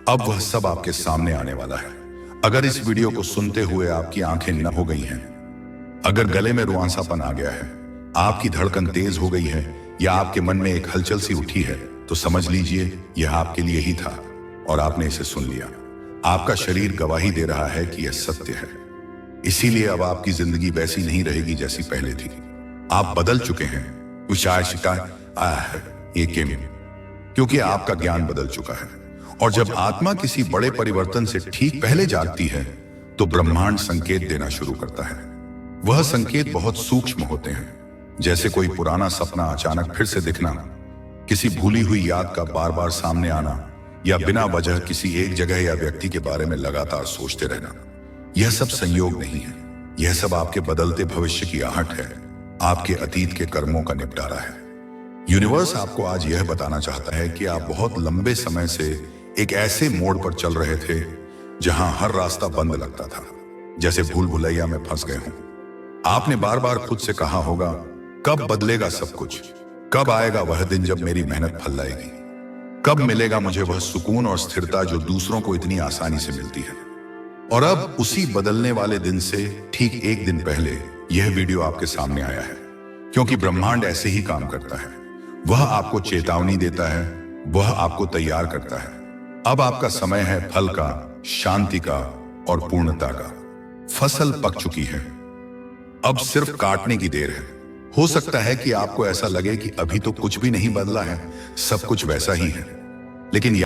अब वह सब आपके सामने आने वाला है। अगर इस वीडियो को सुनते हुए आपकी आंखें नम हो गई हैं, अगर गले में रुआंसापन आ गया है, आपकी धड़कन तेज हो गई है या आपके मन में एक हलचल सी उठी है, तो समझ लीजिए यह आपके लिए ही था और आपने इसे सुन लिया। आपका शरीर गवाही दे रहा है कि यह सत्य है। इसीलिए अब आपकी जिंदगी वैसी नहीं रहेगी जैसी पहले थी। आप बदल चुके हैं। ये क्योंकि आपका ज्ञान बदल चुका है। और जब आत्मा किसी बड़े परिवर्तन से ठीक पहले जागती है, तो ब्रह्मांड संकेत देना शुरू करता है। वह संकेत बहुत सूक्ष्म होते हैं, जैसे कोई पुराना सपना अचानक फिर से दिखना, किसी भूली हुई याद का बार बार सामने आना, या बिना वजह किसी एक जगह या व्यक्ति के बारे में लगातार सोचते रहना। यह सब संयोग नहीं है, यह सब आपके बदलते भविष्य की आहट है, आपके अतीत के कर्मों का निपटारा है। यूनिवर्स आपको आज यह बताना चाहता है कि आप बहुत लंबे समय से एक ऐसे मोड़ पर चल रहे थे जहां हर रास्ता बंद लगता था, जैसे भूल भुलैया में फंस गए हों। आपने बार बार खुद से कहा होगा, कब बदलेगा सब कुछ, कब आएगा वह दिन जब मेरी मेहनत फल लाएगी, कब मिलेगा मुझे वह सुकून और स्थिरता जो दूसरों को इतनी आसानी से मिलती है। और अब उसी बदलने वाले दिन से ठीक एक दिन पहले यह वीडियो आपके सामने आया है, क्योंकि ब्रह्मांड ऐसे ही काम करता है। वह आपको चेतावनी देता है, वह आपको तैयार करता है। अब आपका समय है फल का, शांति का और पूर्णता का। फसल पक चुकी है, अब सिर्फ काटने की देर है। हो सकता है कि आपको ऐसा लगे कि अभी तो कुछ भी नहीं बदला है, सब कुछ वैसा ही है, लेकिन